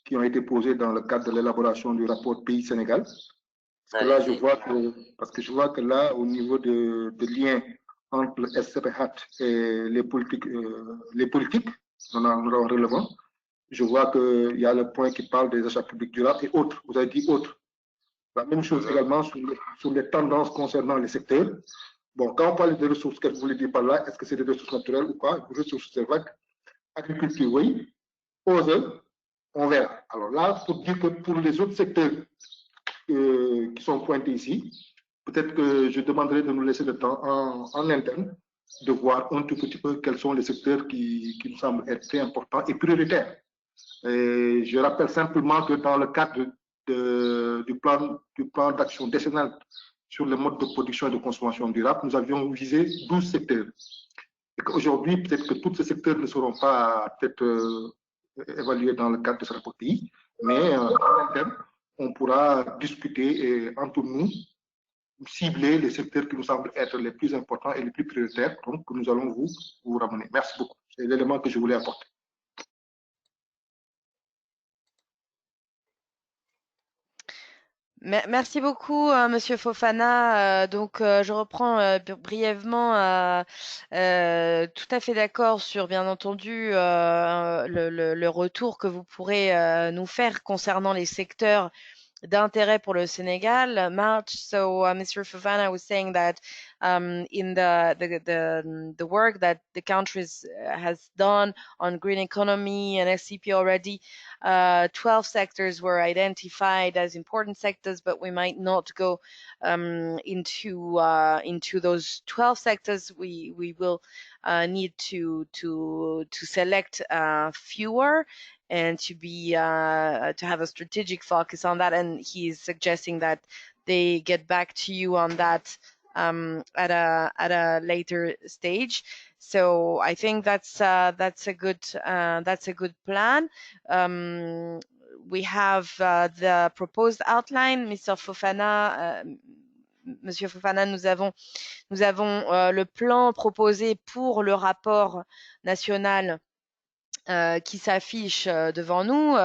qui ont été posés dans le cadre de l'élaboration du rapport Pays Sénégal. Parce que là, je vois que là, au niveau de lien entre le SCP et les politiques non relevant, je vois qu'il y a le point qui parle des achats publics durables et autres. Vous avez dit autres. La même chose également sur les tendances concernant les secteurs. Bon, quand on parle de ressources, qu'est-ce que vous voulez dire par là? Est-ce que c'est des ressources naturelles ou pas? Ressources, c'est vague. Agriculture, oui. Oeuvre, on verra. Alors là, pour dire que pour les autres secteurs qui sont pointés ici, peut-être que je demanderai de nous laisser le temps en interne de voir un tout petit peu quels sont les secteurs qui nous semblent être très importants et prioritaires. Et je rappelle simplement que dans le cadre du plan d'action décennal sur le mode de production et de consommation durable, nous avions visé 12 secteurs. Et qu'aujourd'hui, peut-être que tous ces secteurs ne seront pas peut-être évalués dans le cadre de ce rapport pays, mais en interne, on pourra discuter et entre nous cibler les secteurs qui nous semblent être les plus importants et les plus prioritaires, donc que nous allons vous ramener. Merci beaucoup. C'est l'élément que je voulais apporter. Merci beaucoup, Monsieur Fofana. Donc, je reprends brièvement. Tout à fait d'accord sur, bien entendu, le retour que vous pourrez nous faire concernant les secteurs d'intérêt pour le Sénégal. March, so Mr. Fofana was saying that in the work that the country has done on green economy and SCP already, 12 sectors were identified as important sectors, but we might not go into those 12 sectors. We will need to select fewer and to have a strategic focus on that. And he is suggesting that they get back to you on that at a later stage. So I think that's a good plan. We have the proposed outline. Mr. Fofana, Monsieur Fofana, nous avons le plan proposé pour le rapport national qui s'affiche devant nous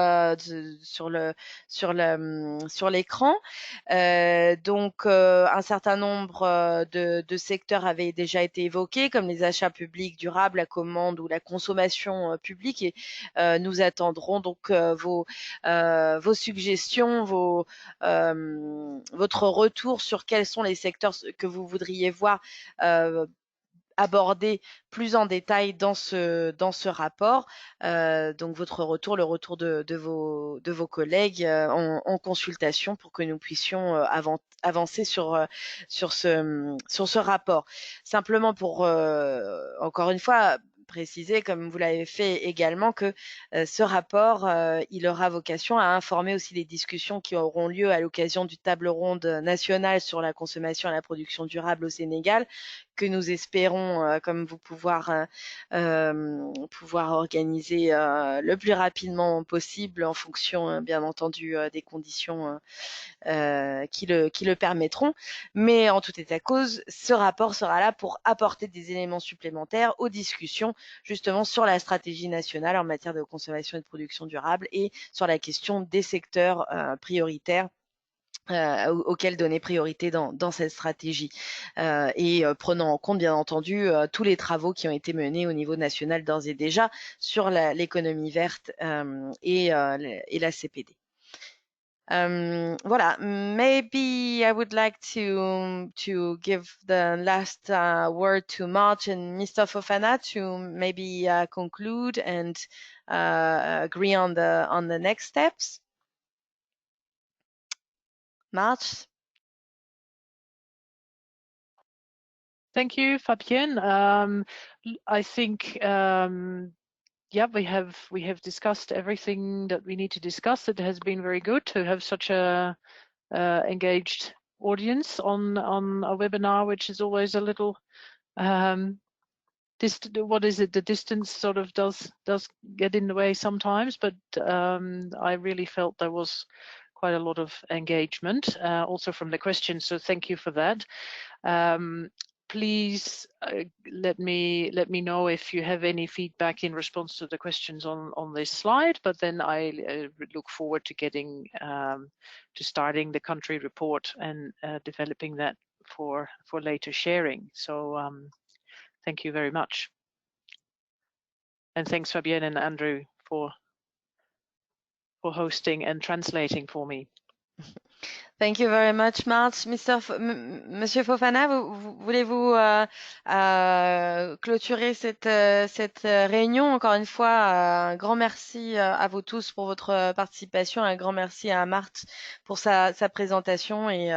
sur l'écran. Donc, un certain nombre de secteurs avaient déjà été évoqués, comme les achats publics durables, la commande ou la consommation publique. Et nous attendrons donc vos suggestions, votre retour sur quels sont les secteurs que vous voudriez voir aborder plus en détail dans ce rapport. Donc votre retour, le retour de vos collègues en consultation pour que nous puissions avancer sur ce rapport. Simplement pour encore une fois préciser, comme vous l'avez fait également, que ce rapport, il aura vocation à informer aussi les discussions qui auront lieu à l'occasion du table ronde nationale sur la consommation et la production durable au Sénégal, que nous espérons, comme vous pouvoir organiser le plus rapidement possible en fonction, bien entendu, des conditions qui le permettront. Mais en tout état de cause, ce rapport sera là pour apporter des éléments supplémentaires aux discussions justement sur la stratégie nationale en matière de consommation et de production durable et sur la question des secteurs prioritaires auxquels donner priorité dans cette stratégie et prenant en compte bien entendu tous les travaux qui ont été menés au niveau national d'ores et déjà sur l'économie verte et la CPD. Voilà, maybe I would like to give the last word to March and Mr. Fofana to maybe conclude and agree on the next steps. March. Thank you, Fabienne. I think yeah, we have discussed everything that we need to discuss. It has been very good to have such a engaged audience on a webinar, which is always a little what is it? The distance sort of does get in the way sometimes, but I really felt there was quite a lot of engagement, also from the questions. So thank you for that. Please let me know if you have any feedback in response to the questions on this slide. But then I look forward to getting to starting the country report and developing that for later sharing. So thank you very much, and thanks Fabienne and Andrew for hosting and translating for me. Thank you very much, March. Monsieur Fofana, voulez-vous clôturer cette réunion? Encore une fois, un grand merci à vous tous pour votre participation, un grand merci à Marthe pour sa présentation et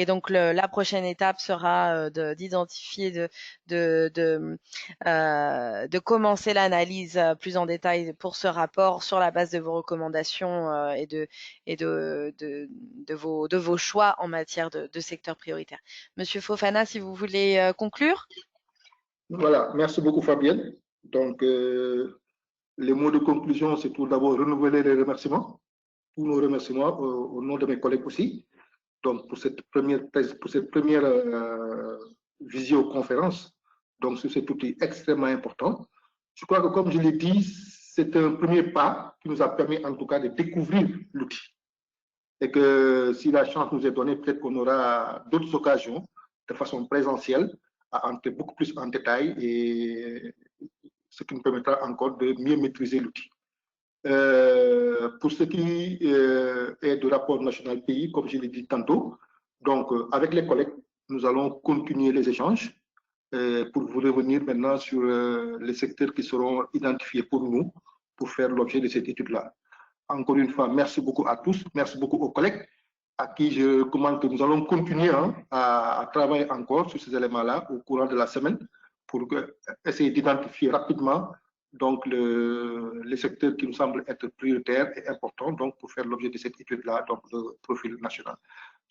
donc la prochaine étape sera d'identifier, de commencer l'analyse plus en détail pour ce rapport sur la base de vos recommandations et de vos choix en matière de secteur prioritaire. Monsieur Fofana, si vous voulez conclure. Voilà, merci beaucoup Fabienne. Donc, les mots de conclusion, c'est tout d'abord renouveler les remerciements, tous nos remerciements au nom de mes collègues aussi. Donc, pour cette première visioconférence, donc sur cet outil extrêmement important. Je crois que, comme je l'ai dit, c'est un premier pas qui nous a permis en tout cas de découvrir l'outil. Et que si la chance nous est donnée, peut-être qu'on aura d'autres occasions de façon présentielle à entrer beaucoup plus en détail, et ce qui nous permettra encore de mieux maîtriser l'outil. Pour ce qui est du rapport national pays, comme je l'ai dit tantôt, donc avec les collègues, nous allons continuer les échanges pour vous revenir maintenant sur les secteurs qui seront identifiés pour nous pour faire l'objet de cette étude-là. Encore une fois, merci beaucoup à tous, merci beaucoup aux collègues à qui je recommande que nous allons continuer à travailler encore sur ces éléments-là au courant de la semaine pour essayer d'identifier rapidement donc les secteurs qui nous semblent être prioritaires et importants donc pour faire l'objet de cette étude-là, donc le profil national.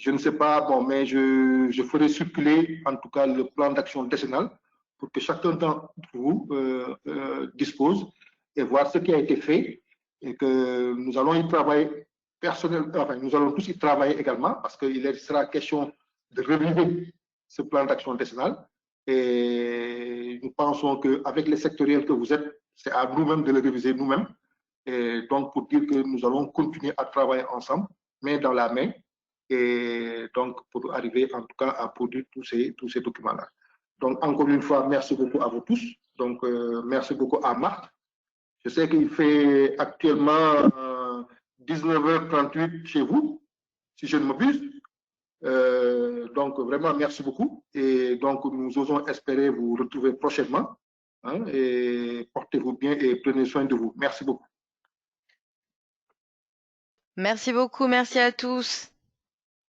Je ne sais pas, bon, mais je ferai circuler en tout cas le plan d'action décennal pour que chacun d'entre vous dispose et voir ce qui a été fait et que nous allons y travailler personnellement, enfin, nous allons tous y travailler également parce qu'il sera question de réviser ce plan d'action décennal et nous pensons qu'avec les sectoriels que vous êtes, c'est à nous-mêmes de le réviser nous-mêmes et donc pour dire que nous allons continuer à travailler ensemble, main dans la main et donc pour arriver en tout cas à produire tous ces documents-là. Donc encore une fois, merci beaucoup à vous tous. Donc merci beaucoup à Marc. Je sais qu'il fait actuellement 19h38 chez vous, si je ne m'abuse. Donc vraiment merci beaucoup et donc nous osons espérer vous retrouver prochainement hein, et portez-vous bien et prenez soin de vous. Merci beaucoup. Merci beaucoup, merci à tous.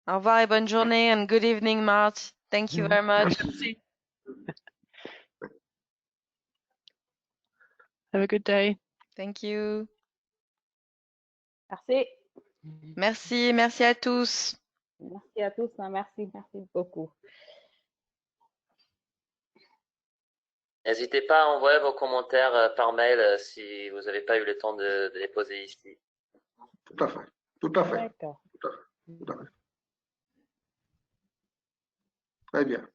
Au revoir et bonne journée and good evening, March. Thank you very much. Merci. Have a good day. Thank you. Merci. Merci, merci à tous. Merci à tous. Merci beaucoup. N'hésitez pas à envoyer vos commentaires par mail si vous n'avez pas eu le temps de les poser ici. Tout à fait, tout à fait. D'accord. Tout à fait, tout à fait. Très bien.